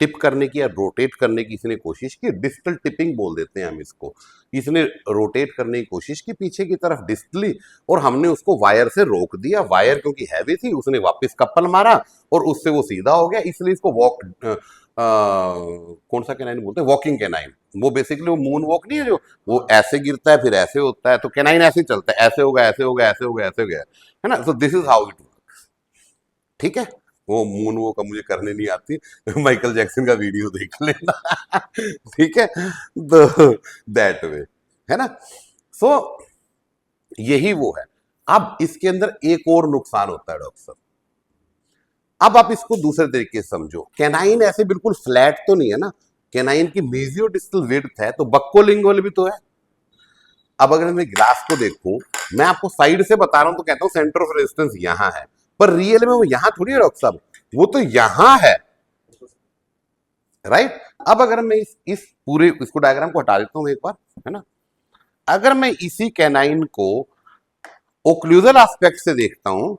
टिप करने की या रोटेट करने की इसने कोशिश की, डिस्टल टिपिंग बोल देते हैं हम इसको। इसने रोटेट करने की कोशिश की पीछे की तरफ डिस्टली, और हमने उसको वायर से रोक दिया। वायर क्योंकि हैवी थी, उसने वापस कपल मारा और उससे वो सीधा हो गया, इसलिए इसको वॉक कौन सा कैनाइन बोलते हैं, वॉकिंग कैनाइन। वो बेसिकली वो मून वॉक नहीं है जो, वो ऐसे गिरता है फिर ऐसे होता है, तो कैनाइन ऐसे ही चलता है, ऐसे होगा ऐसे होगा ऐसे होगा ऐसे हो गया, है ना। So this is how it works, ठीक है। वो मून वो का मुझे करने नहीं आती, माइकल जैक्सन का वीडियो देख लेना ठीक है, तो दैट वे, है ना। सो यही वो है। अब इसके अंदर एक और नुकसान होता है डॉक्टर साहब। अब आप इसको दूसरे तरीके से समझो, कैनाइन ऐसे बिल्कुल फ्लैट तो नहीं है ना, कैनाइन की मेसियोडिस्टल विड्थ है, तो बक्कोलिंगुअल भी तो है। अब अगर मैं ग्लास को देखूं, मैं आपको साइड से बता रहा हूं तो कहता हूं सेंटर ऑफ रेजिस्टेंस यहां है, पर रियल में वो यहां थोड़ी है डॉक्टर साहब, वो तो यहां है, राइट। अब अगर मैं इस पूरे इसको डायग्राम को हटा देता हूं एक बार, है ना। अगर मैं इसी कैनाइन को ओक्लूजल एस्पेक्ट से देखता हूं,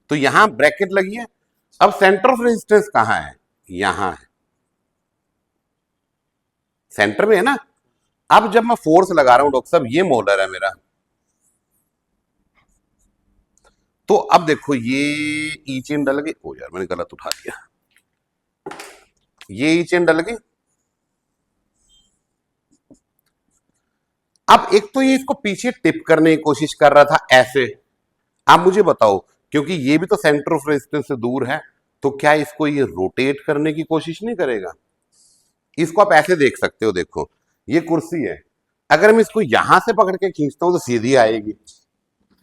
तो यहां ब्रैकेट लगी है। अब सेंटर ऑफ रेजिस्टेंस कहां है, यहां है, सेंटर में है ना। अब जब मैं फोर्स लगा रहा हूं डॉक्टर साहब, ये मोलर है मेरा, तो अब देखो ये ई चेन डल गई, ओ यार मैंने गलत उठा दिया, ये ई चेन डल गई। अब एक तो ये इसको पीछे टिप करने की कोशिश कर रहा था ऐसे। आप मुझे बताओ, क्योंकि ये भी तो सेंटर ऑफ रेजिस्टेंस से दूर है, तो क्या इसको ये रोटेट करने की कोशिश नहीं करेगा। इसको आप ऐसे देख सकते हो, देखो ये कुर्सी है, अगर मैं इसको यहां से पकड़ के खींचता हूं तो सीधी आएगी,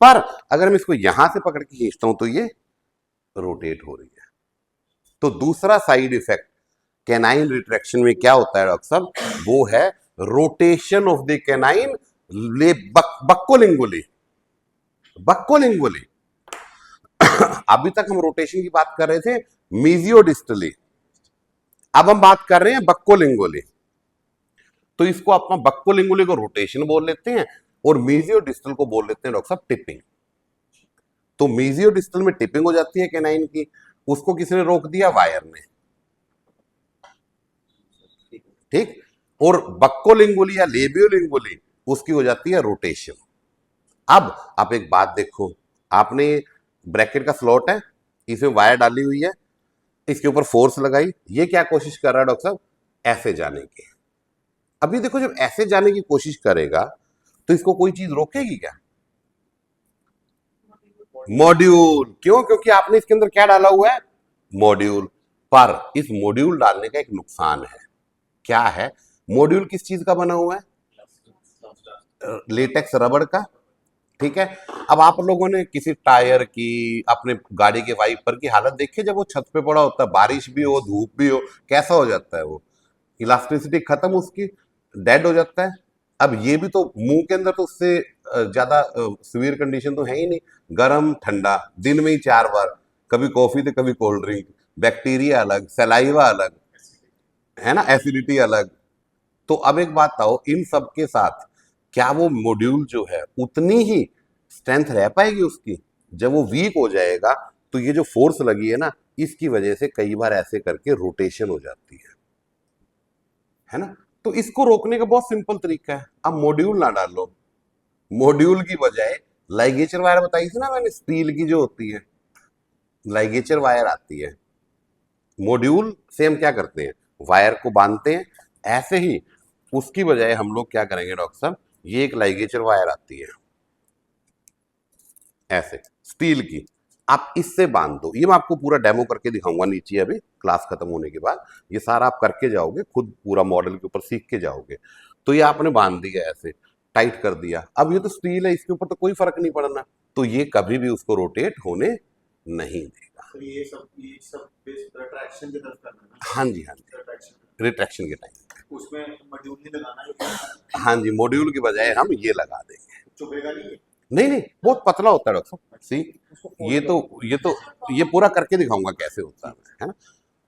पर अगर मैं इसको यहां से पकड़ के खींचता हूं तो ये रोटेट हो रही है। तो दूसरा साइड इफेक्ट कैनाइन रिट्रैक्शन में क्या होता है डॉक्टर साहब, वो है रोटेशन ऑफ द कैनाइन बक्कोलिंगुली। बक्कोलिंगुली अभी तक हम रोटेशन की बात कर रहे थे मीजियोडिस्टली, अब हम बात कर रहे हैं बक्कोलिंगुली। तो इसको अपना बक्कोलिंगुली को रोटेशन बोल लेते हैं, और मीजियोडिस्टल को बोल लेते हैं डॉक्टर साहब टिपिंग। तो मीजियोडिस्टल में टिपिंग हो जाती है कैनाइन की, उसको किसने रोक दिया, वायर ने, ठीक। और बक्कोलिंगुली या लेबियोलिंगुली उसकी हो जाती है रोटेशन। अब आप एक बात देखो, आपने ब्रैकेट का स्लॉट है, इसमें वायर डाली हुई है, इसके ऊपर फोर्स लगाई, ये क्या कोशिश कर रहा है डॉक्टर साहब, ऐसे जाने की। अभी देखो जब ऐसे जाने की कोशिश करेगा तो इसको कोई चीज रोकेगी क्या, मॉड्यूल। क्यों, क्योंकि आपने इसके अंदर क्या डाला हुआ है, मॉड्यूल। पर इस मॉड्यूल डालने का एक नुकसान है, क्या है, मॉड्यूल किस चीज का बना हुआ है, लेटेक्स रबड़ का, ठीक है। अब आप लोगों ने किसी टायर की, अपने गाड़ी के वाइपर की हालत देखी जब वो छत पे पड़ा होता है, बारिश भी हो धूप भी हो, कैसा हो जाता है वो, इलास्टिसिटी खत्म उसकी, डेड हो जाता है। अब ये भी तो मुंह के अंदर तो उससे ज्यादा सीवियर कंडीशन तो है ही नहीं, गर्म ठंडा दिन में ही 4 बार, कभी कॉफी तो कभी कोल्ड ड्रिंक, बैक्टीरिया अलग, सलाइवा अलग, है ना, एसिडिटी अलग। तो अब एक बात बताओ, इन सब के साथ क्या वो मॉड्यूल जो है उतनी ही स्ट्रेंथ रह पाएगी उसकी, जब वो वीक हो जाएगा तो ये जो फोर्स लगी है ना, इसकी वजह से कई बार ऐसे करके रोटेशन हो जाती है ना। तो इसको रोकने का बहुत सिंपल तरीका है, अब मॉड्यूल ना डालो, मॉड्यूल की बजाय लाइगेचर वायर बताई थी ना मैंने, स्टील की जो होती है लाइगेचर वायर आती है। मॉड्यूल से हम क्या करते हैं, वायर को बांधते हैं, ऐसे ही उसकी बजाय हम लोग क्या करेंगे डॉक्टर साहब, ये एक लाइगेचर वायर आती है ऐसे, स्टील की, आप इससे बांध दो। ये मैं आपको पूरा डेमो करके दिखाऊंगा नीचे अभी क्लास खत्म होने के बाद। ये सारा आप करके जाओगे खुद, पूरा मॉडल के ऊपर सीख के जाओगे। तो ये आपने बांध दिया ऐसे, टाइट कर दिया। अब ये तो स्टील है, इसके ऊपर तो कोई फर्क नहीं पड़ना, तो ये कभी भी उसको रोटेट होने नहीं देगा। तो ये सब रिट्रैक्शन की तरफ करना है ना? हाँ जी, हाँ जी, रिट्रैक्शन के टाइम उसमें मॉड्यूल नहीं लगाना है? हाँ जी, मॉड्यूल की बजाय हम ये लगा देंगे। चुभेगा नहीं है? नहीं नहीं, बहुत पतला होता है डॉक्टर साहब। सी, ये पूरा करके दिखाऊंगा कैसे होता है ना।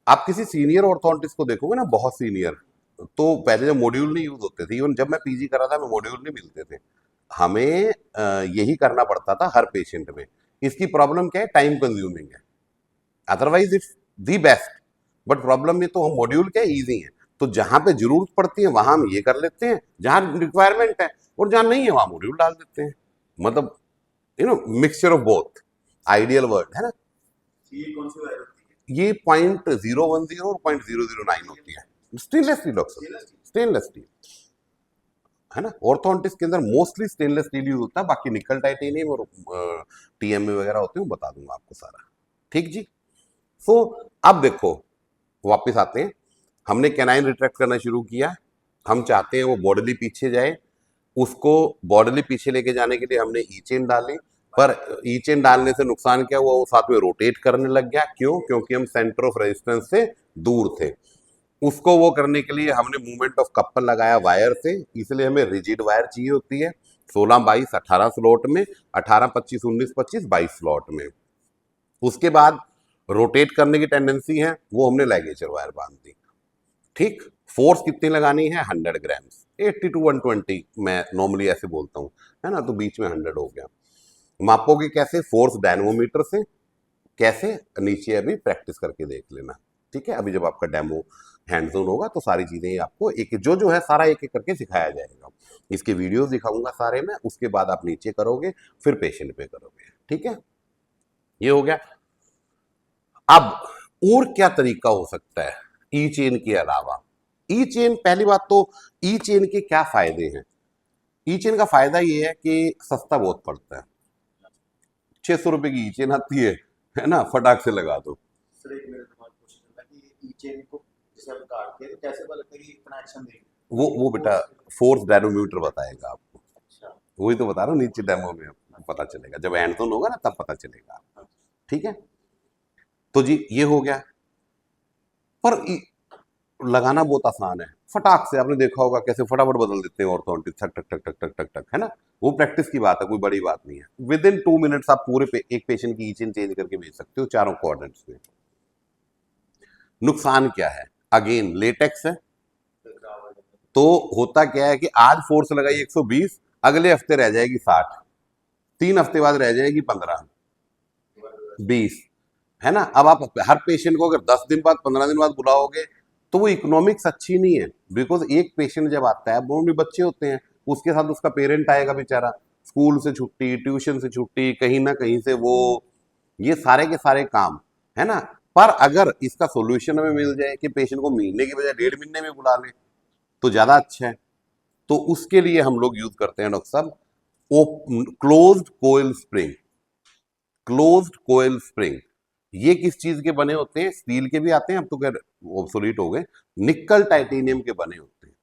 आप किसी सीनियर ऑर्थोडोंटिस्ट को देखोगे ना, बहुत सीनियर, तो पहले जब मॉड्यूल नहीं यूज होते थे, इवन जब मैं पीजी कर रहा था, मैं मॉड्यूल नहीं मिलते थे, हमें यही करना पड़ता था हर पेशेंट में। इसकी प्रॉब्लम क्या है, टाइम कंज्यूमिंग है, otherwise it's the best. But problem में तो हम मॉड्यूल क्या इजी है, तो जहां पे जरूरत पड़ती है वहां हम ये कर लेते हैं, जहां रिक्वायरमेंट है, और जहां नहीं है वहां मॉड्यूल डाल देते हैं। मतलब mixture of both, ideal word है ना। ये कौन सी वायर होती है? ये 0.010 और 0.009 होती है, stainless steel oxygen, stainless steel है ना। ऑर्थोडोंटिस्ट के अंदर मोस्टली स्टेनलेस स्टील यूज होता है, बाकी निकल टाइटेनियम और टीएमए वगैरह होते हैं, वो बता दूंगा आपको सारा। ठीक जी। सो अब देखो, वापस आते हैं। हमने कैनाइन रिट्रैक्ट करना शुरू किया, हम चाहते हैं वो बॉडली पीछे जाए। उसको बॉडली पीछे लेके जाने के लिए हमने ई चेन डाली, पर ई चेन डालने से नुकसान क्या हुआ, वो साथ में रोटेट करने लग गया। क्यों? क्योंकि हम सेंटर ऑफ रेजिस्टेंस से दूर थे। उसको वो करने के लिए हमने मूवमेंट ऑफ कपल लगाया वायर से, इसलिए हमें रिजिड वायर चाहिए होती है। 16, 22, 18 स्लॉट में, 18, 25, 19, 25, 22 स्लॉट में। उसके बाद रोटेट करने की टेंडेंसी है, वो हमने लैगेचर वायर बांध दी। ठीक, फोर्स कितनी लगानी है, 100 ग्राम्स, 80 to 120 मैं नॉर्मली ऐसे बोलता हूँ, है ना, तो बीच में 100 हो गया। मापोगे कैसे, फोर्स डायनमोमीटर से। कैसे, नीचे अभी प्रैक्टिस करके देख लेना। ठीक है, अभी जब आपका डेमो हैंड जोन होगा तो सारी चीजें आपको एक जो है सारा एक एक करके सिखाया जाएगा। इसके वीडियोस दिखाऊंगा सारे में, उसके बाद आप नीचे करोगे, फिर पेशेंट पे करोगे। ठीक है, ये हो गया। अब और क्या तरीका हो सकता है ई चेन के अलावा? ई चेन, पहली बात तो ई चेन के क्या फायदे हैं? ई चेन का फायदा ये है कि सस्ता बहुत पड़ता है। 600 रुपए की ई चेन आती है ना, फटाक से लगा दो। सर एक मेरे दिमाग में क्वेश्चन था कि ई चेन को जैसे हम काटते हैं तो कैसे पता लगता है कि इतना एक्शन देंगे? वो बेटा फोर्स डायनोमीटर बताएगा आपको। अच्छा। वही तो बता रहा हूँ, नीचे डेमो में आपको पता चलेगा, जब हैंड ऑन होगा ना तब पता चलेगा। ठीक है, तो जी ये हो गया। पर लगाना बहुत आसान है, फटाक से। आपने देखा होगा कैसे फटाफट बदल देते हैं ऑर्थोडोंटिस्ट, टक टक टक टक टक टक टक, है ना। वो प्रैक्टिस की बात है, कोई बड़ी बात नहीं है। विद इन 2 मिनट्स आप पूरे एक पेशेंट की ई चेन चेंज करके भेज सकते हो, चारों कोऑर्डिनेट्स में। नुकसान क्या है? अगेन लेटेक्स है, तो होता क्या है कि आज फोर्स लगाई 120, अगले हफ्ते रह जाएगी 60, 3 हफ्ते बाद रह जाएगी 15, 20, है ना। अब आप हर पेशेंट को अगर 10 दिन बाद, 15 दिन बाद बुलाओगे तो वो इकोनॉमिक्स अच्छी नहीं है। बिकॉज एक पेशेंट जब आता है, वो भी बच्चे होते हैं, उसके साथ उसका पेरेंट आएगा बेचारा, स्कूल से छुट्टी, ट्यूशन से छुट्टी, कहीं ना कहीं से वो, ये सारे के सारे काम, है ना। पर अगर इसका सोल्यूशन हमें मिल जाए कि पेशेंट को महीने की बजाय 1.5 महीने में बुला लें तो ज्यादा अच्छा है। तो उसके लिए हम लोग यूज करते हैं डॉक्टर साहब closed coil spring. Closed coil spring ये किस चीज के बने होते हैं? स्टील के भी आते हैं, अब तो खैर ऑब्सोलीट हो गए, निकल टाइटेनियम के बने होते हैं,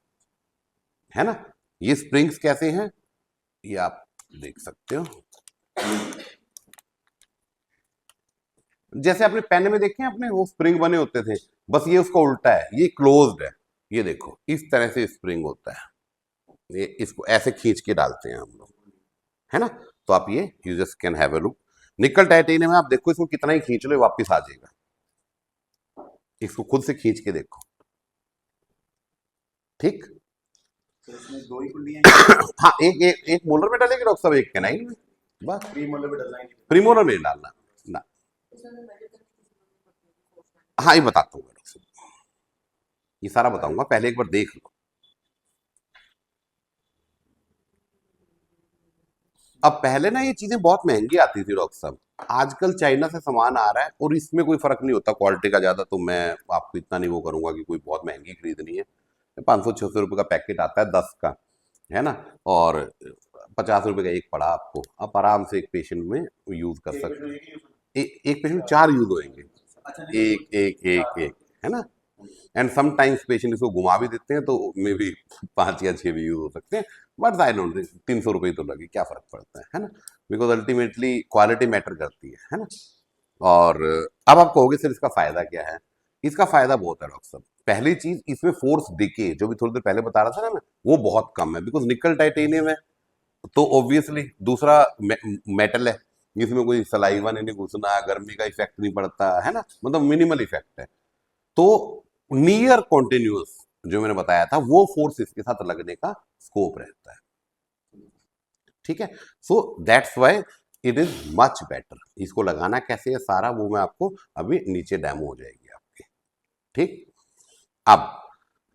है ना। ये स्प्रिंग्स कैसे हैं ये आप देख सकते हो। जैसे आपने पेन में देखे हैं अपने, वो स्प्रिंग बने होते थे, बस ये उसका उल्टा है, ये क्लोज्ड है। ये देखो इस तरह से स्प्रिंग होता है, ये इसको ऐसे खींच के डालते हैं हम लोग, है ना। तो आप ये you just can have a look. निकल टाइटेनियम में आप देखो, इसको कितना ही खींच लो वापस आ जाएगा, इसको खुद से खींच के देखो। ठीक, तो इसमें 2 ही कुंडियां हाँ, एक मोलर में डालेंगे डॉक्टर साहब, एक कैनाइन में, बस। प्रीमोलर में डलना है? प्रीमोलर में डालना ना। हाँ, ये बताता हूँ डॉक्टर साहब, ये सारा बताऊंगा, पहले एक बार देख लो। अब पहले ना ये चीजें बहुत महंगी आती थी डॉक्टर साहब, आजकल चाइना से सामान आ रहा है और इसमें कोई फर्क नहीं होता क्वालिटी का ज्यादा, तो मैं आपको इतना नहीं वो करूंगा कि कोई बहुत महंगी खरीदनी है। 500-600 रुपए का पैकेट आता है 10 का, है ना। और 50 रुपए का एक पड़ा आपको, आप आराम से एक पेशेंट में यूज कर एक सकते मिनट हैं। में एक ही use होता एक पेशेंट 4 यूज होंगे, अच्छा नहीं एक एक एक एक, है ना। हाँ एंड समटाइम्स पेशेंट इसको घुमा भी देते हैं तो मे बी 5 या 6 भी यूज हो सकते हैं, बट आई डोंट, 300 रुपये तो लगे, क्या फर्क पड़ता है ना। बिकॉज अल्टीमेटली क्वालिटी मैटर करती है ना। और अब आप कहोगे सर इसका फायदा क्या है। इसका फायदा बहुत है डॉक्टर साहब। पहली चीज, इसमें फोर्स डिके जो भी थोड़ी देर पहले बता रहा था ना मैं, वो बहुत कम है बिकॉज निकल टाइटेनियम है। तो ऑब्वियसली दूसरा मेटल है, जिसमें कोई सलाइवा नहीं घुसना, गर्मी का इफेक्ट नहीं पड़ता है ना, मतलब मिनिमल इफेक्ट है। तो नियर कॉन्टिन्यूअस जो मैंने बताया था वो फोर्स इसके साथ लगने का स्कोप रहता है, ठीक है। So that's why it is much better. इसको लगाना कैसे है सारा वो मैं आपको अभी नीचे डेमो हो जाएगी आपकी, ठीक। अब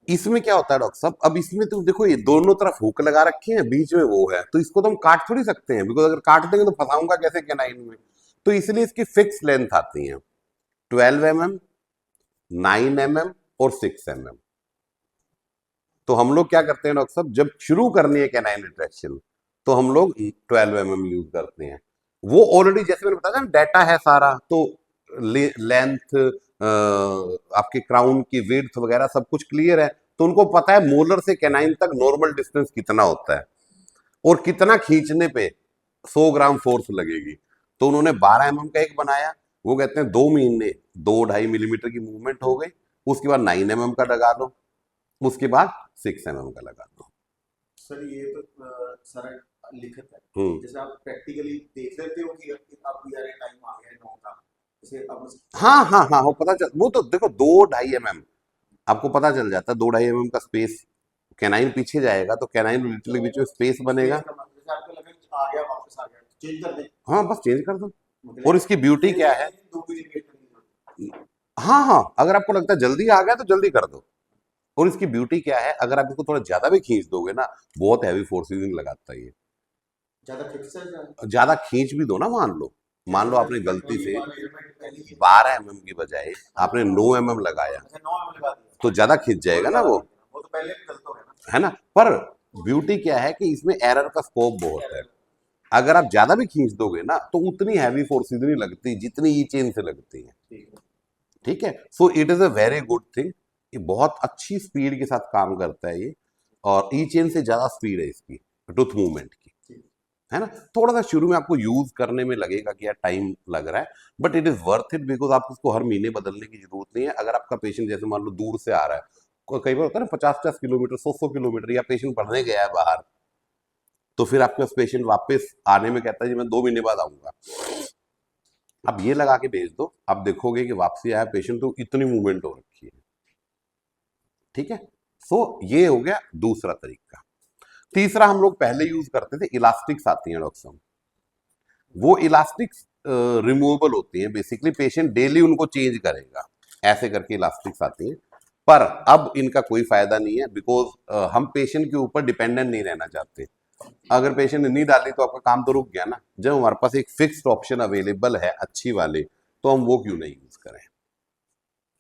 इसमें क्या होता है डॉक्टर साहब, अब इसमें तो देखो ये दोनों तरफ हुक लगा रखे हैं, बीच में वो है, तो इसको तो हम काट थोड़ी सकते हैं, बिकॉज अगर काट देंगे तो फंसाऊंगा कैसे कैनाइन में। तो इसलिए इसकी फिक्स लेंथ आती है, 12 mm, 9 mm और 6 mm। तो हम लोग क्या करते हैं डॉक्टर साहब, जब शुरू करनी है कैनाइन रिट्रैक्शन तो हम लोग 12 mm यूज करते हैं। वो ऑलरेडी जैसे मैंने बताया ना डाटा है सारा, तो लेंथ, आपके क्राउन की विड्थ वगैरह सब कुछ क्लियर है। तो उनको पता है मोलर से कैनाइन तक नॉर्मल डिस्टेंस कितना होता है और कितना खींचने पे 100 ग्राम फोर्स लगेगी। तो उन्होंने 12 mm का एक बनाया, वो कहते हैं 2 महीने 2-2.5 मिलीमीटर की मूवमेंट हो गई। उसके बाद 9 mm का लगा लो, उसके बाद 6 mm का लगा दो। सर ये तो सारा लिखत है हम्म। जैसे आप प्रैक्टिकली देख लेते हो कि अब यार ये टाइम आ गया है 9 का जैसे अब हाँ हाँ हाँ, वो पता चल, वो तो देखो 2-2.5 mm आपको पता चल जाता है। 2-2.5 mm का स्पेस, कैनाइन पीछे जाएगा तो कैनाइन लिटिल बीच में स्पेस बनेगा। स्पेस का मतलब जैसे आपको लगे कि आ गया वापस आ गया चेंज कर दें हाँ बस चेंज कर दो। और मतलब इसकी ब्यूटी फिर क्या है, 2 मिनट वेट करनी जरूरत है। हाँ हाँ, अगर आपको लगता है जल्दी आ गया तो जल्दी कर दो। और इसकी ब्यूटी क्या है, अगर आप इसको थोड़ा ज्यादा भी खींच दोगे ना, बहुत हैवी फोर्सेसिंग लगाता है ये। ज्यादा फिक्स है ज्यादा खींच भी दो ना, मान लो आपने गलती से 12 mm की बजाय आपने 9 mm लगाया, अच्छा 9 लगा दिया तो ज्यादा खींच वो तो जाएगा ना ज्यादा वो, वो तो पहले भी गलत हो गया ना है ना। पर ब्यूटी क्या है कि इसमें एरर का स्कोप बहुत है। अगर आप ज्यादा भी खींच दोगे ना तो उतनी हैवी फोर्सेस नहीं लगती जितनी ई चेन से लगती है, ठीक है ठीक है। So it is a very good thing. ये बहुत अच्छी स्पीड के साथ काम करता है ये, और ई चेन से ज्यादा स्पीड है इसकी टूथ मूवमेंट की, ठीक है ना। थोड़ा सा शुरू में आपको यूज करने में लगेगा कि यार टाइम लग रहा है, but it is worth it because आप उसको हर महीने बदलने की जरूरत नहीं है। अगर आपका पेशेंट जैसे मान लो दूर से आ रहा है, कई बार होता है ना 50-50 किलोमीटर, 100-100 किलोमीटर, या पेशेंट पढ़ने गया है बाहर, तो फिर आपके पास पेशेंट वापस आने में कहता है जी मैं 2 महीने बाद आऊंगा। अब ये लगा के भेज दो, आप देखोगे कि वापसी आया पेशेंट तो इतनी मूवमेंट हो रखी है, ठीक है। सो ये हो गया दूसरा तरीका। तीसरा हम लोग पहले यूज करते थे, इलास्टिक्स आती हैं डॉक्टर साहब। वो इलास्टिक्स रिमूवेबल होती हैं, बेसिकली पेशेंट डेली उनको चेंज करेगा, ऐसे करके इलास्टिक्स आती हैं। पर अब इनका कोई फायदा नहीं है बिकॉज हम पेशेंट के ऊपर डिपेंडेंट नहीं रहना चाहते। अगर पेशेंट ने नहीं डाली तो आपका काम तो रुक गया ना। जब हमारे पास एक फिक्स्ड ऑप्शन अवेलेबल है अच्छी वाली, तो हम वो क्यों नहीं यूज करें।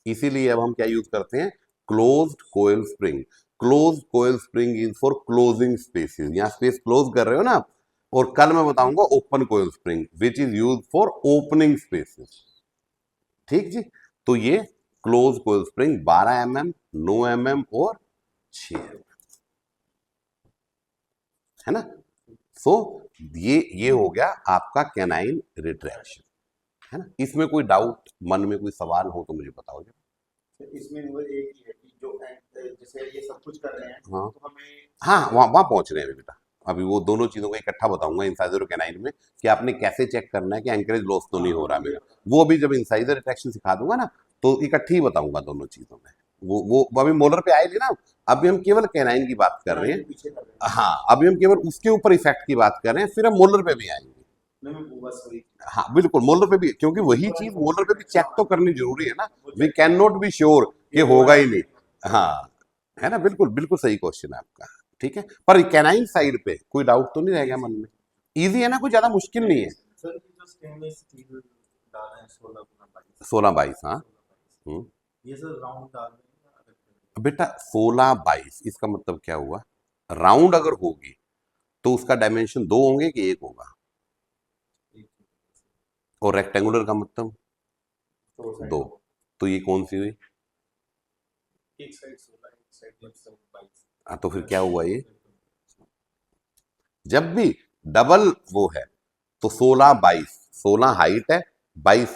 इसीलिए अब हम क्या यूज करते हैं, closed coil spring. Closed coil spring is for closing spaces, यहाँ स्पेस क्लोज कर रहे हो ना आप। और कल मैं बताऊंगा open coil spring which is use for opening spaces, ठीक जी। तो ये close coil spring 12 mm, 9 mm और 6 mm, है ना। सो ये हो गया आपका कैनाइन रिट्रैक्शन, है ना। इसमें कोई डाउट मन में कोई सवाल हो तो मुझे बताओ जी। तो इसमें वो एक ही है कि जो जैसे ये सब कुछ कर रहे हैं हाँ तो हमें हाँ, वहां पहुंच रहे हैं अभी बेटा। अभी वो दोनों चीजों को इकट्ठा बताऊंगा इंसाइजर और कैनाइन में, कि आपने कैसे चेक करना है कि एंकरेज लॉस तो नहीं हो रहा मेरा। वो अभी जब इंसाइजर रिट्रैक्शन सिखा दूंगा ना, तो इकट्ठी ही बताऊंगा दोनों चीजों में। वो अभी मोलर पे आएगी ना, अभी हम केवल कैनाइन की बात कर रहे हैं। पीछे कर रहे हैं हाँ, अभी हम केवल उसके ऊपर इफेक्ट की बात कर रहे हैं, फिर हम मोलर पे भी आएंगे। नहीं मैं बस वही हाँ बिल्कुल, मोलर पे भी, क्योंकि वही चीज मोलर पे भी चेक तो करनी जरूरी है ना। We can not be sure कि होगा ही नहीं। हाँ, है ना, बिल्कुल बिल्कुल सही क्वेश्चन है आपका, ठीक है। पर कैनाइन साइड पे कोई डाउट तो नहीं रह गया मन में। इजी है ना, कोई ज्यादा मुश्किल नहीं है। सर ये जो स्टेनलेस स्टील डाल रहे हैं 16 16-22, हाँ। 22 ये सर राउंड डाल रहे हैं या अलग बेटा 16-22 इसका मतलब क्या हुआ, राउंड अगर होगी तो उसका डायमेंशन 2 होंगे कि 1 होगा? और रेक्टेंगुलर का मतलब तो 2। तो ये कौन सी हुई? एक साइड 16 एक साइड 22। तो फिर क्या हुआ ये? जब भी डबल वो है तो 16 22, 16 हाइट है, 22